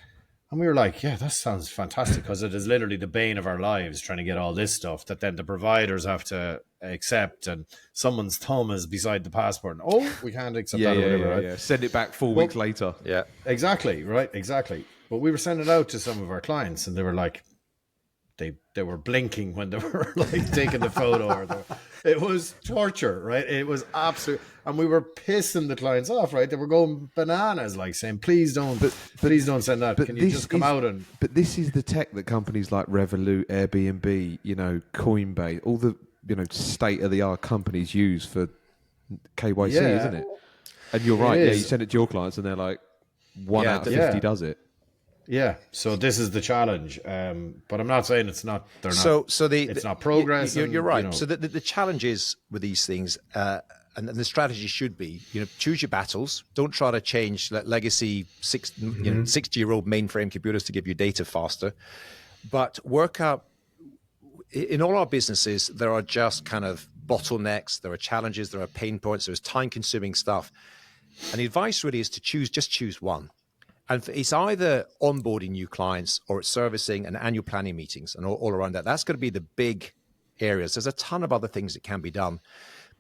And we were like, yeah, that sounds fantastic, because it is literally the bane of our lives trying to get all this stuff that then the providers have to accept, and someone's thumb is beside the passport. And, we can't accept that or whatever. Right? Yeah. Send it back 4 weeks later. Yeah, exactly. Right. Exactly. But we were sending it out to some of our clients, and they were like, they were blinking when they were like taking the photo. It was torture, right? It was absolute, and we were pissing the clients off, right? They were going bananas, like saying, "Please don't, please don't send that. Can you just come out and?" But this is the tech that companies like Revolut, Airbnb, Coinbase, all the state of the art companies use for KYC, isn't it? And you're right. Yeah, you send it to your clients, and they're like, 1 out of 50 does it. Yeah, so this is the challenge, but I'm not saying it's not. They're not. It's not progress. You're right. So the challenge is with these things, and the strategy should be, choose your battles. Don't try to change legacy 60-year-old mainframe computers to give you data faster, but work out. In all our businesses, there are just kind of bottlenecks. There are challenges. There are pain points. There's time-consuming stuff, and the advice really is to choose one. And it's either onboarding new clients or it's servicing and annual planning meetings and all around that. That's going to be the big areas. There's a ton of other things that can be done.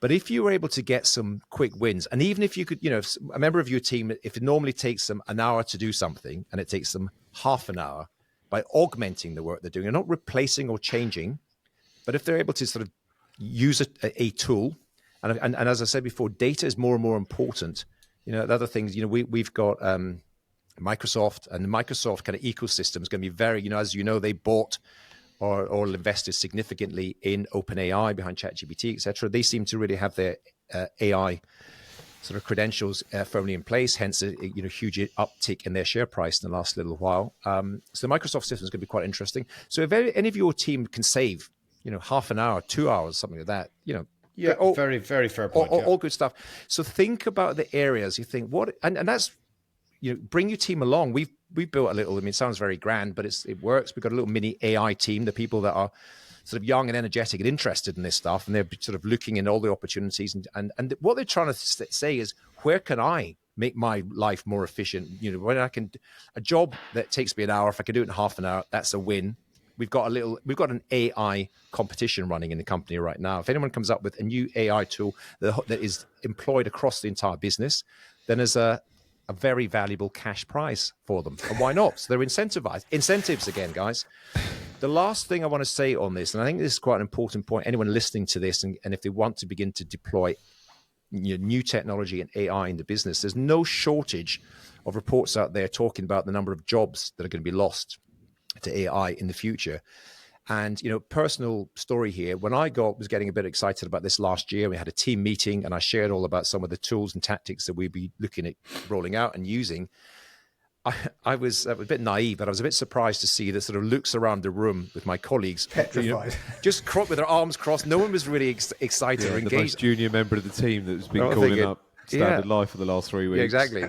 But if you were able to get some quick wins, and even if you could, if a member of your team, if it normally takes them an hour to do something and it takes them half an hour, by augmenting the work they're doing, and not replacing or changing, but if they're able to sort of use a tool, and as I said before, data is more and more important. The other things, we've got Microsoft, and the Microsoft kind of ecosystem is going to be very, as they bought or invested significantly in OpenAI behind ChatGPT, etc. They seem to really have their AI sort of credentials firmly in place, hence a huge uptick in their share price in the last little while. So the Microsoft system is going to be quite interesting. So if any of your team can save, half an hour, 2 hours, something like that, yeah, very, very fair point. All good stuff. So think about the areas you think and that's. Bring your team along. We've built a little. I mean, it sounds very grand, but it works. We've got a little mini AI team. The people that are sort of young and energetic and interested in this stuff, and they're sort of looking in all the opportunities. And what they're trying to say is, where can I make my life more efficient? When I can, a job that takes me an hour, if I can do it in half an hour, that's a win. We've got an AI competition running in the company right now. If anyone comes up with a new AI tool that is employed across the entire business, then there's a very valuable cash prize for them. And why not? So they're incentivized. Incentives again, guys. The last thing I want to say on this, and I think this is quite an important point, anyone listening to this, and if they want to begin to deploy new technology and AI in the business, there's no shortage of reports out there talking about the number of jobs that are going to be lost to AI in the future. And, personal story here, when I was getting a bit excited about this last year, we had a team meeting and I shared all about some of the tools and tactics that we'd be looking at rolling out and using. I was a bit naive, but I was a bit surprised to see the sort of looks around the room with my colleagues. Petrified. Just with their arms crossed. No one was really excited or engaged. The most junior member of the team that's been calling up Standard Life for the last 3 weeks. Yeah, exactly.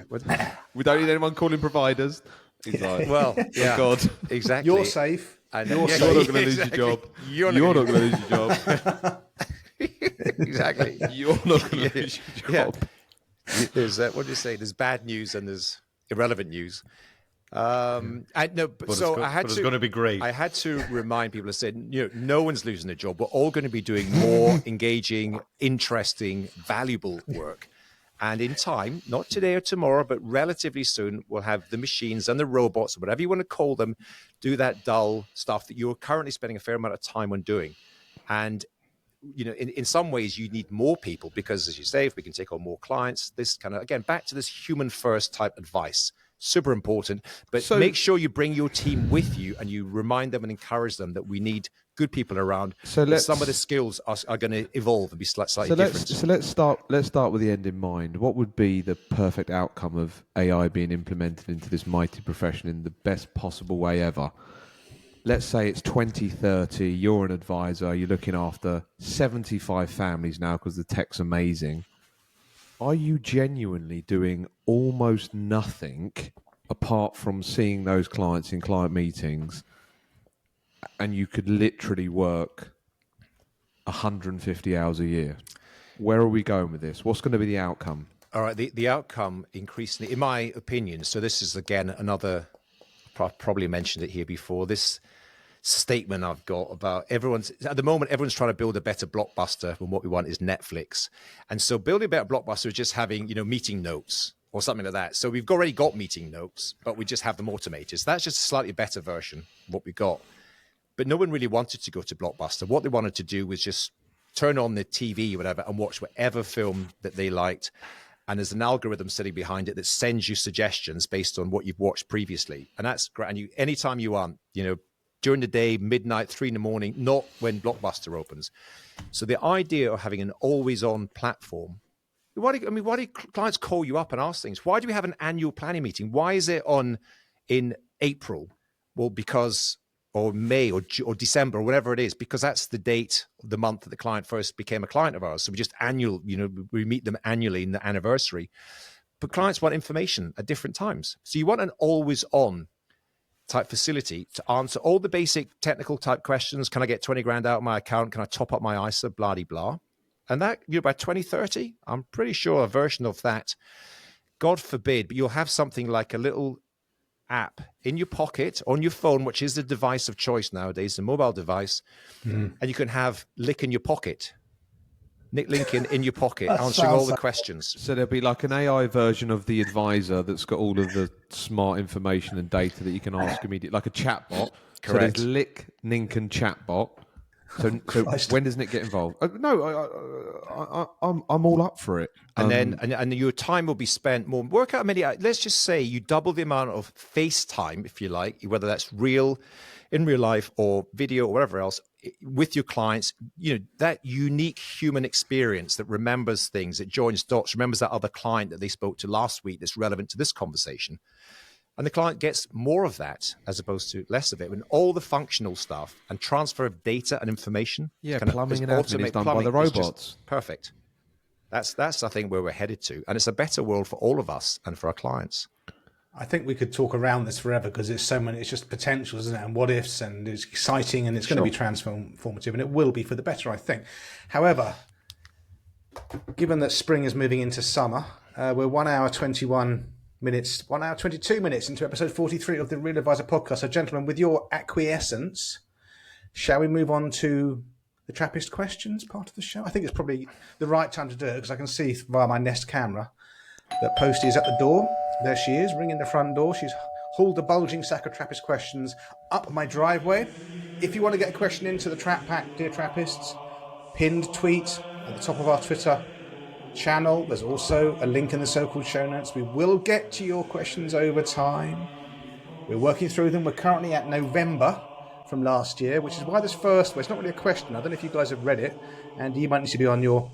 We don't need anyone calling providers. He's like, well, yeah, God. Exactly. You're safe. You're not going to lose your job. You're not going to lose your job. Exactly. You're not going to lose your job. Yeah. There's what do you say? There's bad news and there's irrelevant news. It's going to be great. I had to remind people. I said, no one's losing their job. We're all going to be doing more engaging, interesting, valuable work. And in time, not today or tomorrow, but relatively soon, we'll have the machines and the robots, whatever you want to call them, do that dull stuff that you're currently spending a fair amount of time on doing. And, in some ways, you need more people because, as you say, if we can take on more clients, this kind of, again, back to this human first type advice. Super important. But make sure you bring your team with you and you remind them and encourage them that we need good people around. So some of the skills are going to evolve and be slightly different. So let's start with the end in mind. What would be the perfect outcome of AI being implemented into this mighty profession in the best possible way ever? Let's say it's 2030, you're an advisor, you're looking after 75 families now because the tech's amazing. Are you genuinely doing almost nothing apart from seeing those clients in client meetings, and you could literally work 150 hours a year? Where are we going with this? What's going to be the outcome? All right, the outcome increasingly, in my opinion, so this is again another, probably mentioned it here before, this statement I've got about everyone's trying to build a better blockbuster when what we want is Netflix. And so building a better blockbuster is just having, meeting notes or something like that. So we've already got meeting notes, but we just have them automated. So that's just a slightly better version of what we got. But no one really wanted to go to Blockbuster. What they wanted to do was just turn on the TV or whatever and watch whatever film that they liked. And there's an algorithm sitting behind it that sends you suggestions based on what you've watched previously. And that's great. And anytime you want, during the day, midnight, 3 a.m, not when Blockbuster opens. So the idea of having an always-on platform, why do clients call you up and ask things? Why do we have an annual planning meeting? Why is it on in April? Well, or May or December or whatever it is, because that's the date, the month that the client first became a client of ours. So we just we meet them annually in the anniversary. But clients want information at different times. So you want an always-on type facility to answer all the basic technical type questions. Can I get 20 grand out of my account? Can I top up my ISA? Blah, blah, blah. And that, by 2030, I'm pretty sure a version of that, God forbid, but you'll have something like a little app in your pocket on your phone, which is the device of choice nowadays, the mobile device, and you can have Lick in your pocket. Nick Lincoln in your pocket, answering all the questions. So there'll be like an AI version of the advisor that's got all of the smart information and data that you can ask immediately, like a chatbot. Correct. So there's Lick Lincoln chatbot. So when does Nick get involved? I'm all up for it. And then your time will be spent more. Work out let's just say you double the amount of face time, if you like, whether that's in real life or video or whatever else, with your clients, that unique human experience that remembers things, that joins dots, remembers that other client that they spoke to last week that's relevant to this conversation. And the client gets more of that as opposed to less of it. And all the functional stuff and transfer of data and information. Yeah, plumbing and admin is done by the robots. Perfect. That's I think where we're headed to. And it's a better world for all of us and for our clients. I think we could talk around this forever because it's so many, it's just potentials, isn't it? And what ifs, and it's exciting, and it's going to be transformative, and it will be for the better, I think. However, given that spring is moving into summer, we're 1 hour 21 minutes, 1 hour 22 minutes into episode 43 of the Real Advisor podcast. So, gentlemen, with your acquiescence, shall we move on to the Trappist questions part of the show? I think it's probably the right time to do it because I can see via my Nest camera that Posty is at the door. There she is, ringing the front door. She's hauled the bulging sack of Trappist questions up my driveway. If you want to get a question into the Trap Pack, dear Trappists, pinned tweet at the top of our Twitter channel. There's also a link in the so-called show notes. We will get to your questions over time. We're working through them. We're currently at November from last year, which is why this first one, it's not really a question. I don't know if you guys have read it, and you might need to be on your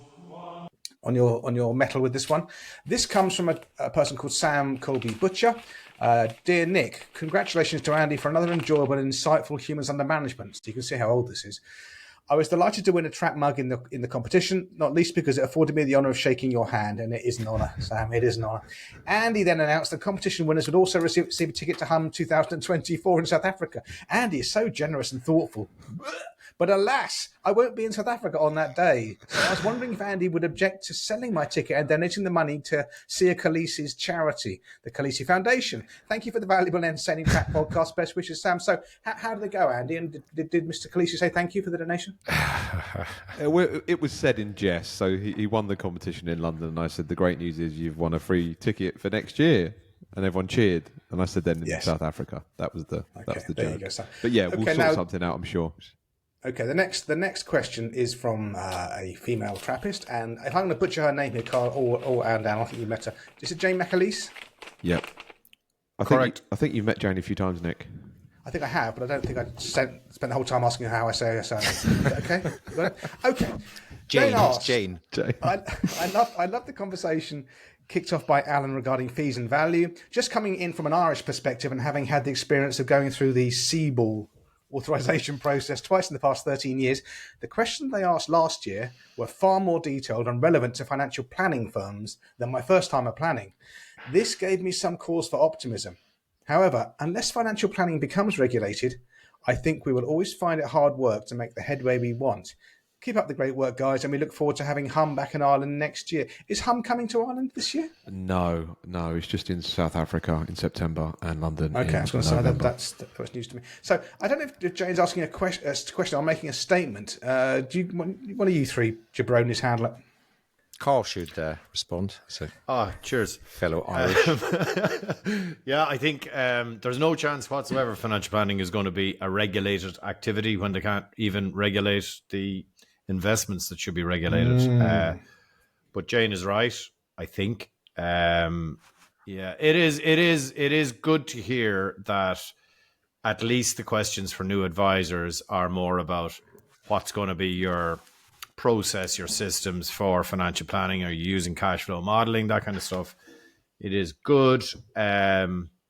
metal with this one. This comes from a person called Sam Colby Butcher. Dear Nick, congratulations to Andy for another enjoyable and insightful Humans Under Management. So you can see how old this is. I was delighted to win a Trap mug in the competition, not least because it afforded me the honour of shaking your hand, and it is an honour, Sam. It is an honour. Andy then announced the competition winners would also receive a ticket to Hum 2024 in South Africa. Andy is so generous and thoughtful. But alas, I won't be in South Africa on that day. So I was wondering if Andy would object to selling my ticket and donating the money to Sia Khaleesi's charity, the Khaleesi Foundation. Thank you for the valuable and entertaining Trap podcast. Best wishes, Sam. So how did it go, Andy? And did Mr. Khaleesi say thank you for the donation? It was said in jest. So he won the competition in London, and I said, the great news is you've won a free ticket for next year. And everyone cheered. And I said, then in South Africa. That was the joke. Go, Sam. But yeah, we'll sort something out, I'm sure. Okay, the next question is from a female Trappist, and if I'm going to butcher her name here, Carl, or down, I think you met her. Is it Jane McAleese? Yep. Correct. I think you've met Jane a few times, Nick. I think I have, but I don't think I spent the whole time asking her how I say her surname. Is that okay? Okay. Jane. I love the conversation kicked off by Alan regarding fees and value. Just coming in from an Irish perspective and having had the experience of going through the CBAL authorization process twice in the past 13 years, the questions they asked last year were far more detailed and relevant to financial planning firms than my first time of planning. This gave me some cause for optimism. However, unless financial planning becomes regulated, I think we will always find it hard work to make the headway we want. Keep up the great work, guys, and we look forward to having Hum back in Ireland next year. Is Hum coming to Ireland this year? No, it's just in South Africa in September and London. Okay, I was going to say that's first news to me. So I don't know if Jane's asking a question. I'm making a statement. One of you three jabronis handle it? Carl should respond. So, cheers, fellow Irish. Yeah, I think there's no chance whatsoever financial planning is going to be a regulated activity when they can't even regulate the investments that should be regulated. But Jane is right, I think. It is good to hear that at least the questions for new advisors are more about what's going to be your process, your systems for financial planning. Are you using cash flow modeling, that kind of stuff? It is good.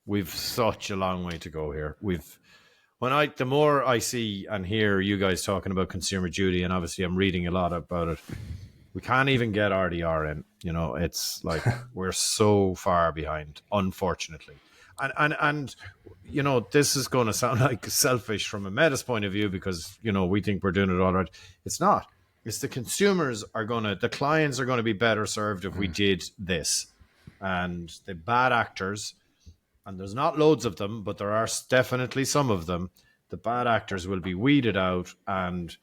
We've such a long way to go here. The more I see and hear you guys talking about consumer duty, and obviously I'm reading a lot about it, we can't even get RDR in. It's like we're so far behind, unfortunately. And this is going to sound like selfish from a Métis point of view because, we think we're doing it all right. It's not. It's the the clients are going to be better served if we did this. And the bad actors, and there's not loads of them, but there are definitely some of them, the bad actors will be weeded out, and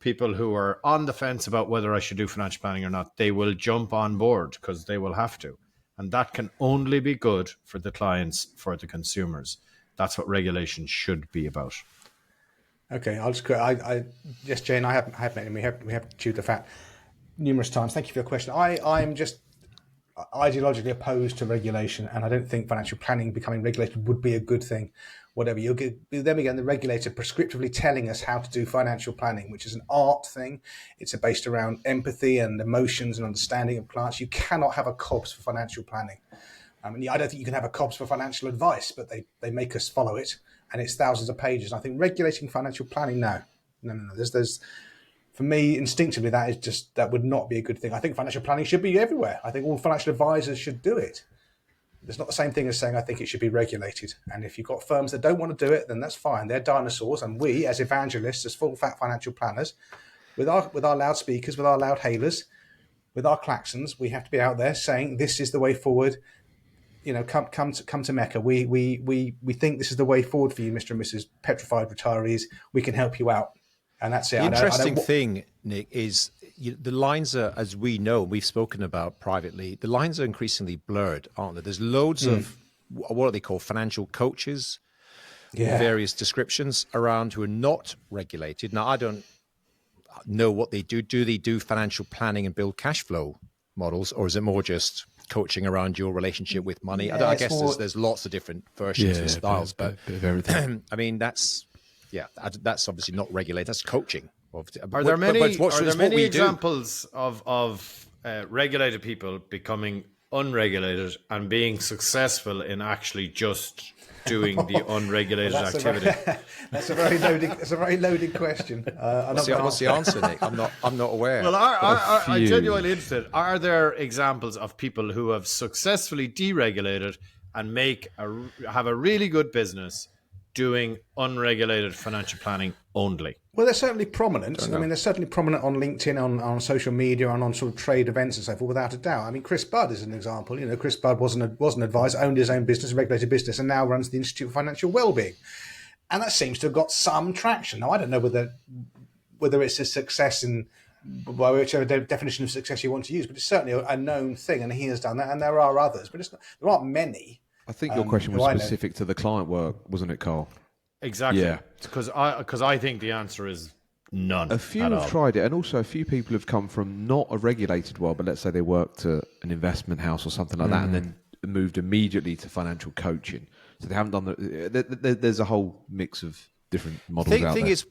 people who are on the fence about whether I should do financial planning or not, they will jump on board because they will have to. And that can only be good for the clients, for the consumers. That's what regulation should be about. Okay, I'll just yes, Jane, I have met him. We have chewed the fat numerous times. Thank you for your question. I'm just ideologically opposed to regulation, and I don't think financial planning becoming regulated would be a good thing. Whatever you'll get, then again, the regulator prescriptively telling us how to do financial planning, which is an art thing. It's based around empathy and emotions and understanding of clients. You cannot have a COBS for financial planning. I don't think you can have a COBS for financial advice, but they make us follow it. And it's thousands of pages. I think regulating financial planning, no. There's for me, instinctively, that would not be a good thing. I think financial planning should be everywhere. I think all financial advisors should do it. It's not the same thing as saying I think it should be regulated. And if you've got firms that don't want to do it, then that's fine. They're dinosaurs, and we, as evangelists, as full fat financial planners, with our loudspeakers, with our loud hailers, with our klaxons, we have to be out there saying this is the way forward. Come to Mecca. We think this is the way forward for you, Mr. and Mrs. Petrified retirees. We can help you out, and that's it. The interesting thing, Nick, is the lines are, as we know, we've spoken about privately. The lines are increasingly blurred, aren't there? There's loads of what are they called, financial coaches, various descriptions around who are not regulated. Now, I don't know what they do. Do they do financial planning and build cash flow models, or is it more just coaching around your relationship with money? I guess there's lots of different versions and styles, but bit of everything. I mean, that's obviously not regulated. That's coaching. Are there many examples of regulated people becoming unregulated and being successful in actually just doing the unregulated activity? That's a very loaded question. What's the answer, Nick? I'm not aware. Well, I'm genuinely interested. Are there examples of people who have successfully deregulated and have a really good business doing unregulated financial planning only? Well, they're certainly prominent. They're certainly prominent on LinkedIn, on social media, and on sort of trade events and so forth, without a doubt. Chris Budd is an example. Chris Budd was an advisor, owned his own business, a regulated business, and now runs the Institute for Financial Wellbeing. And that seems to have got some traction. Now, I don't know whether it's a success in whichever definition of success you want to use, but it's certainly a known thing, and he has done that, and there are others, but there aren't many. I think your question was specific to the client work, wasn't it, Carl? Exactly. Yeah. Because I think the answer is none. A few have tried it, and also a few people have come from not a regulated world, but let's say they worked at an investment house or something like that, and then moved immediately to financial coaching. So they haven't done there's a whole mix of different models out there. The thing is,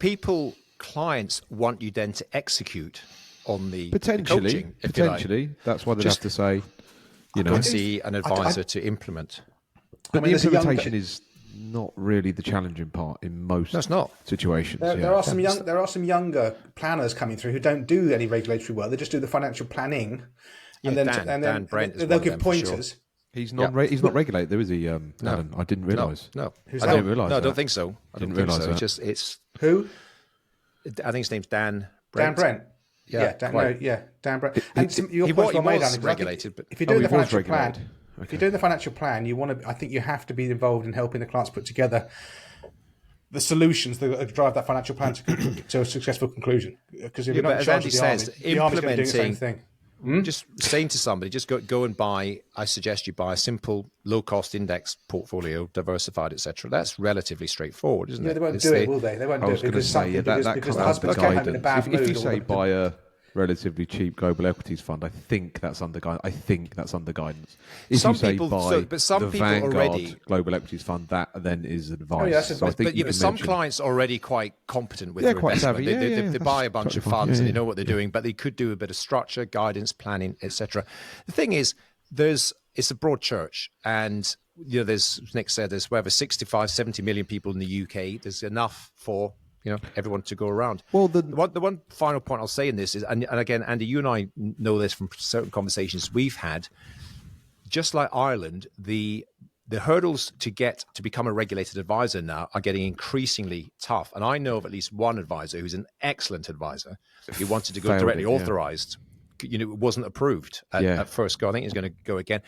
clients want you then to execute on the coaching. Potentially. That's why they have to say, see an advisor to implement. But the implementation is not really the challenging part in most situations. There are some younger planners coming through who don't do any regulatory work. They just do the financial planning, and then they'll give pointers. Sure. He's not regulated, though, is he? Alan? I didn't realise. No, I didn't realise. No, I don't think so. I didn't realise that. Who? I think his name's Dan Brent. Dan Brent. Dan Brown. And your point's well made, Andy. Regulated, but if you're doing the financial plan, if you're doing the financial plan, I think you have to be involved in helping the clients put together the solutions that drive that financial plan to a successful conclusion. Because if you're not in charge of the army is going to do the same thing. Just saying to somebody, just go and buy. I suggest you buy a simple, low-cost index portfolio, diversified, etc. That's relatively straightforward, isn't it? They won't do it, will they? They won't do it because the husband's come home in a bad mood. If you say buy a relatively cheap global equities fund, I think that's under guidance. If you say buy the Vanguard global equities fund, that then is advice. But some clients are already quite competent with their investment. They buy a bunch of funds and they know what they're doing, but they could do a bit of structure, guidance, planning, etc. The thing is, it's a broad church, and there's Nick said there's whatever 65, 70 million people in the UK. There's enough for everyone to go around. Well, the one final point I'll say in this is, and again, Andy, you and I know this from certain conversations we've had, just like Ireland, the hurdles to get to become a regulated advisor now are getting increasingly tough. And I know of at least one advisor who's an excellent advisor. He wanted to go directly authorized. It wasn't approved at first go. I think he's going to go again.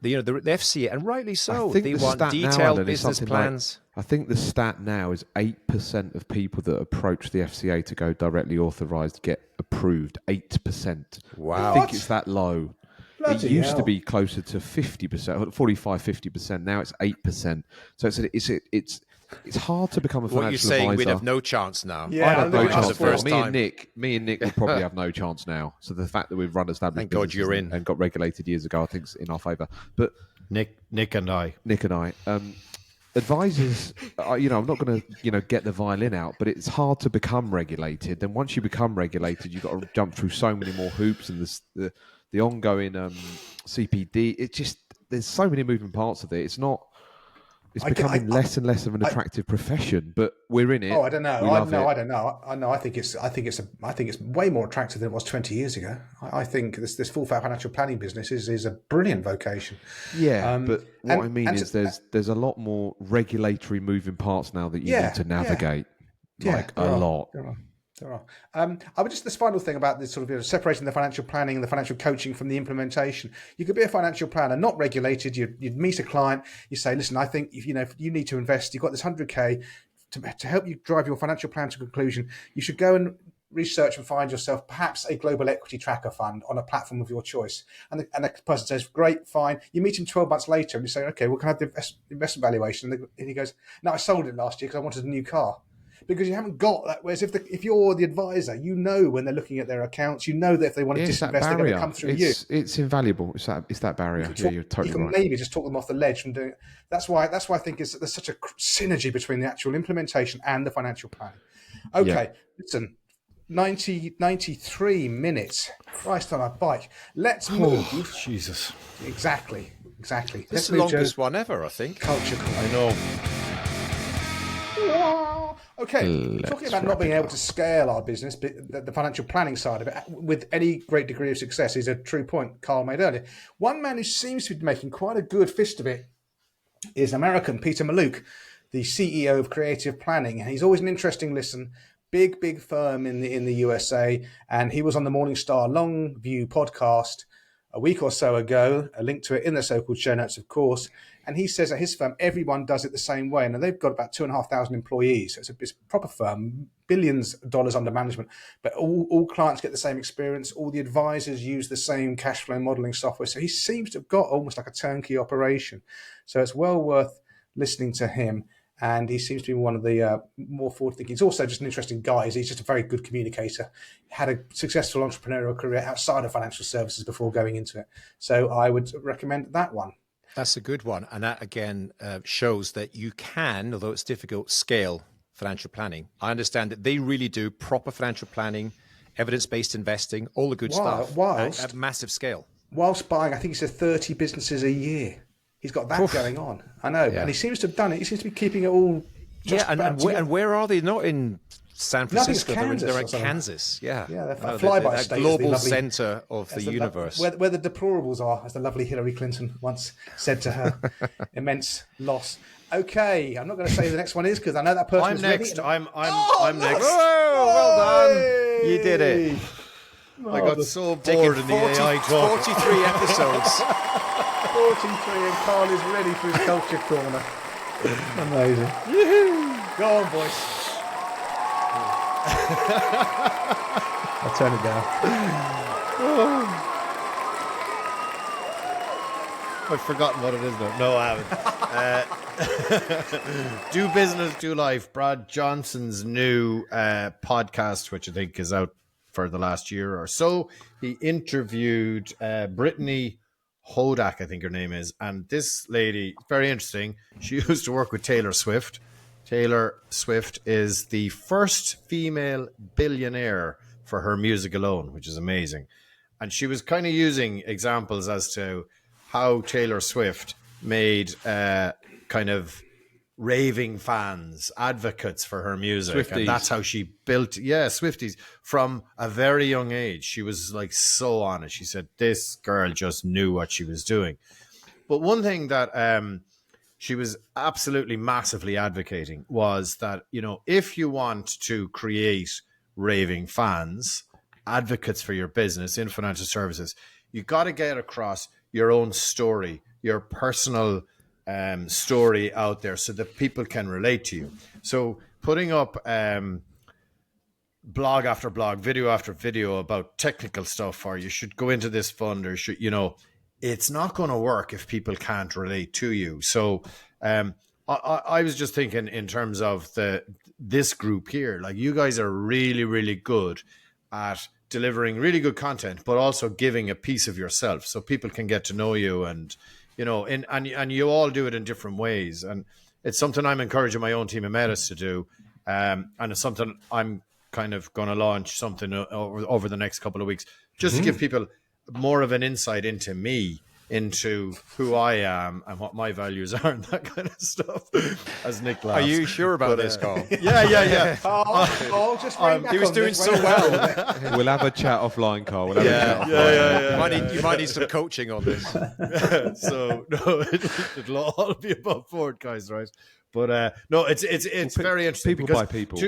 The FCA, and rightly so, they want detailed business plans. I think the stat now is 8% of people that approach the FCA to go directly authorised get approved. 8%. Wow. I think it's that low. Bloody it used to be closer to 50%, 45, 50%. Now it's 8%. So it's hard to become a financial advisor. What you're saying, we'd have no chance now. Yeah, I'd have no chance. Me and Nick will probably have no chance now. So the fact that we've run established businesses and got regulated years ago, I think is in our favour. But Nick and I, advisors, I'm not going to, get the violin out, but it's hard to become regulated. Then once you become regulated, you've got to jump through so many more hoops, and the ongoing CPD. There's so many moving parts of it. It's becoming less and less of an attractive profession, but we're in it. Oh, I don't know. I don't know. I think it's way more attractive than it was 20 years ago. I think this full financial planning business is a brilliant vocation. Yeah, but what I mean is there's a lot more regulatory moving parts now that you need to navigate. A lot. There are. I would just this final thing about this sort of separating the financial planning and the financial coaching from the implementation. You could be a financial planner, not regulated. You'd meet a client. You say, listen, I think if you need to invest, you've got this 100K to help you drive your financial plan to conclusion. You should go and research and find yourself perhaps a global equity tracker fund on a platform of your choice. And the person says, great, fine. You meet him 12 months later and you say, okay, well, can I have the investment valuation? And he goes, no, I sold it last year because I wanted a new car. Because you haven't got that. Whereas if you're the advisor, when they're looking at their accounts, that if they want to disinvest, they're going to come through you. It's invaluable. It's that barrier. You're totally right. You can maybe just talk them off the ledge from doing it. That's why I think there's such a synergy between the actual implementation and the financial planning. Okay, listen, 93 minutes. Christ on a bike. Let's move. Jesus. Exactly. This is the longest one ever, I think. Culture. I know. Okay, talking about not being able to scale our business, but the financial planning side of it with any great degree of success is a true point Carl made earlier. One man who seems to be making quite a good fist of it is American Peter Mallouk, the CEO of Creative Planning. And he's always an interesting listen, big firm in the USA. And he was on the Morningstar Longview podcast a week or so ago, a link to it in the so-called show notes, of course. And he says at his firm, everyone does it the same way. And they've got about 2,500 employees. So it's a proper firm, billions of dollars under management. But all clients get the same experience. All the advisors use the same cash flow modeling software. So he seems to have got almost like a turnkey operation. So it's well worth listening to him. And he seems to be one of the more forward-thinking. He's also just an interesting guy. He's just a very good communicator. Had a successful entrepreneurial career outside of financial services before going into it. So I would recommend that one. That's a good one. And that, again, shows that you can, although it's difficult, scale financial planning. I understand that they really do proper financial planning, evidence-based investing, all the good stuff at massive scale. Whilst buying, I think he said 30 businesses a year. He's got that going on. I know. Yeah. And he seems to have done it. He seems to be keeping it all just and where are they? Not in San Francisco. They're in Kansas. Yeah. Yeah, they're fly-by state. Global center of the universe. Where the deplorables are, as the lovely Hillary Clinton once said to her. Immense loss. Okay, I'm not going to say who the next one is because I know that person I'm next. Ready. I'm next. Oh, well done. You did it. I got so bored in the AI talk. 43 episodes. 43 and Carl is ready for his culture corner. Amazing. Go on, boys. I'll turn it down. I've forgotten what it is now. No, I haven't. Do Business, Do Life. Brad Johnson's new podcast, which I think is out for the last year or so. He interviewed Brittany Hodak, I think her name is. And this lady, very interesting. She used to work with Taylor Swift. Taylor Swift is the first female billionaire for her music alone, which is amazing. And she was kind of using examples as to how Taylor Swift made kind of raving fans, advocates for her music. Swifties. And that's how she built, Swifties, from a very young age. She was like so on it. She said this girl just knew what she was doing. But one thing that she was absolutely massively advocating was that, you know, if you want to create raving fans, advocates for your business in financial services, you got to get across your own story, your personal story out there so that people can relate to you. So putting up blog after blog, video after video about technical stuff, or you should go into this fund, or should, you know, it's not going to work if people can't relate to you. So I was just thinking in terms of this group here, like you guys are really, really good at delivering really good content, but also giving a piece of yourself so people can get to know you, and you know, and you all do it in different ways. And it's something I'm encouraging my own team of Métis to do, and it's something I'm kind of going to launch something over the next couple of weeks, just to give people more of an insight into me, into who I am and what my values are and that kind of stuff. As Nick laughs. Are you sure about this, Carl? Yeah. Carl, just he was doing so well. We'll have a chat offline, Carl. We'll have a chat offline. You might need some coaching on this. So no, it'll all be above board, guys, right? But no, it's very interesting. People by people.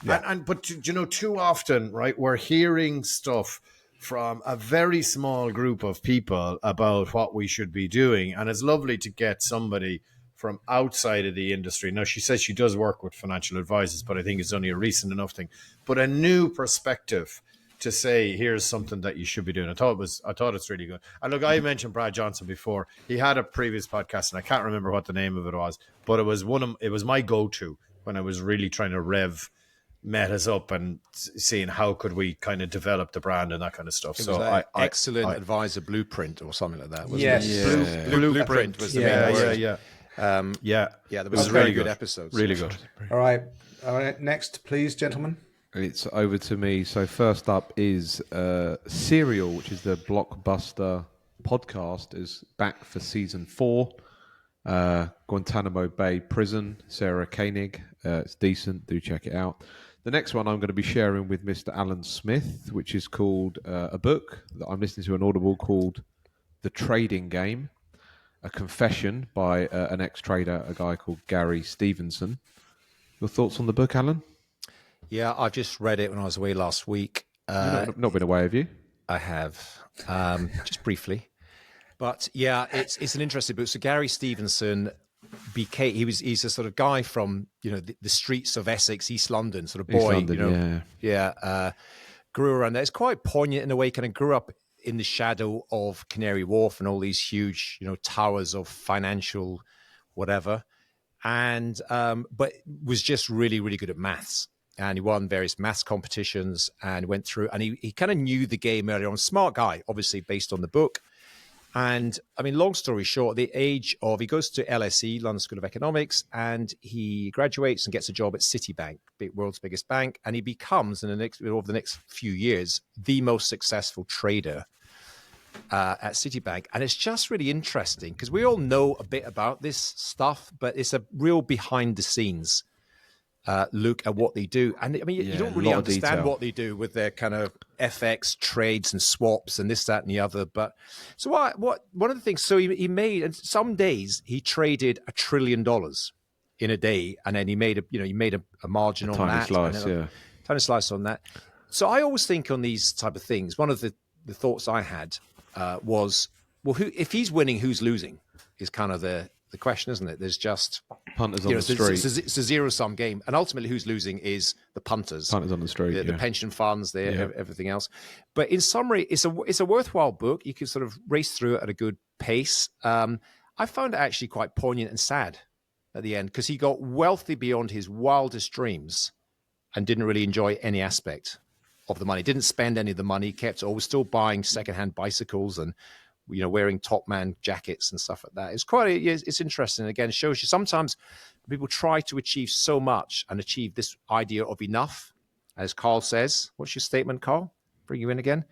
But you know, too often, right, we're hearing stuff from a very small group of people about what we should be doing. And it's lovely to get somebody from outside of the industry. Now, she says she does work with financial advisors, but I think it's only a recent enough thing. But a new perspective to say, here's something that you should be doing. I thought it's really good. And look, I mentioned Brad Johnson before. He had a previous podcast, and I can't remember what the name of it was, but it was my go-to when I was really trying to rev Métis up and seeing how could we kind of develop the brand and that kind of stuff. It was excellent advisor blueprint or something like that. Wasn't yes, it? Blueprint was the main word. Yeah. There was really good episodes. Really good. All right. Next, please, gentlemen. It's over to me. So first up is Serial, which is the blockbuster podcast, is back for season 4. Guantanamo Bay Prison, Sarah Koenig. It's decent. Do check it out. The next one I'm going to be sharing with Mr. Alan Smith, which is called a book that I'm listening to on Audible called The Trading Game, a confession by an ex-trader, a guy called Gary Stevenson. Your thoughts on the book, Alan? Yeah, I just read it when I was away last week. You've not been away, have you? I have, just briefly. But yeah, it's an interesting book. So Gary Stevenson he's a sort of guy from, you know, the streets of Essex, East London, sort of boy, East London, grew around there. It's quite poignant in a way, kind of grew up in the shadow of Canary Wharf and all these huge, you know, towers of financial whatever. And, but was just really, really good at maths. And he won various maths competitions and went through, and he kind of knew the game earlier on. Smart guy, obviously based on the book. And I mean, long story short, he goes to LSE, London School of Economics, and he graduates and gets a job at Citibank, world's biggest bank. And he becomes, over the next few years, the most successful trader at Citibank. And it's just really interesting because we all know a bit about this stuff, but it's a real behind the scenes look at what they do. And I mean, you don't really understand what they do with their kind of FX trades and swaps and this, that, and the other. But so what one of the things, so he made, and some days he traded $1 trillion in a day, and then he made a margin on that. Tiny slice on that. So I always think on these type of things, one of the thoughts I had was, well, if he's winning, who's losing is kind of the question, isn't it? There's just punters on the street. It's a zero-sum game. And ultimately who's losing is the punters. Punters on the street, the pension funds, everything else. But in summary, it's a worthwhile book. You can sort of race through it at a good pace. I found it actually quite poignant and sad at the end because he got wealthy beyond his wildest dreams and didn't really enjoy any aspect of the money. Didn't spend any of the money, was still buying secondhand bicycles and wearing top man jackets and stuff like that. It's interesting. Again, it shows you sometimes people try to achieve so much and achieve this idea of enough. As Carl says, what's your statement, Carl? Bring you in again.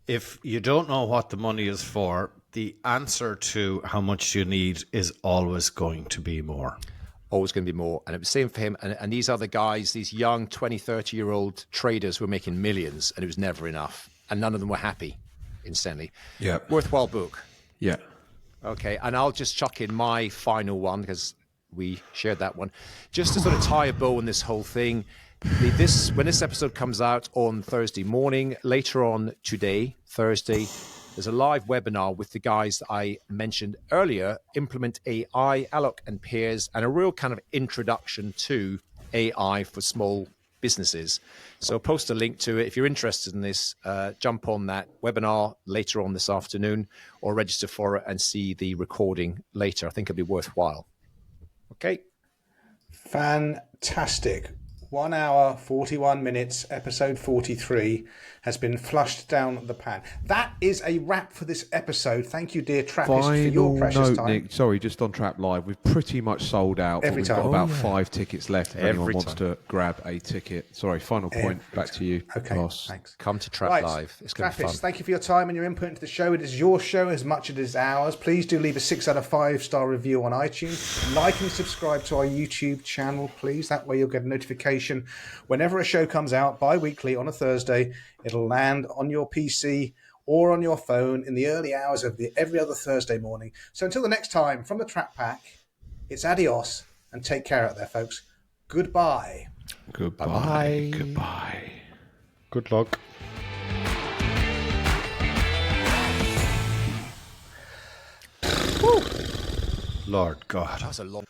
If you don't know what the money is for, the answer to how much you need is always going to be more. Always going to be more. And it was the same for him. And these other guys, these young 20, 30-year-old traders who were making millions, and it was never enough. And none of them were happy, incidentally. Yeah. Worthwhile book. Yeah. Okay. And I'll just chuck in my final one because we shared that one. Just to sort of tie a bow on this whole thing. When this episode comes out on Thursday morning, later on today, Thursday, there's a live webinar with the guys that I mentioned earlier, Implement AI, Alok and Piers, and a real kind of introduction to AI for small businesses. So I'll post a link to it. If you're interested in this, jump on that webinar later on this afternoon or register for it and see the recording later. I think it'll be worthwhile. Okay. Fantastic. 1 hour, 41 minutes, episode 43 has been flushed down the pan. That is a wrap for this episode. Thank you, dear Trappist, for your precious time. Nick, sorry, just on Trap Live, we've pretty much sold out. Every time. We've got about 5 tickets left if anyone wants to grab a ticket. Sorry, final point. Back to you, okay, boss. Thanks. Come to Trap Live. It's going to be fun. Thank you for your time and your input into the show. It is your show as much as it is ours. Please do leave a 6 out of 5 star review on iTunes. Like and subscribe to our YouTube channel, please. That way you'll get a notification whenever a show comes out bi-weekly on a Thursday. It'll land on your PC or on your phone in the early hours of every other Thursday morning. So until the next time, from the Trap Pack, it's adios and take care out there, folks. Goodbye. Goodbye. Bye. Goodbye. Good luck. Lord God. That's a long...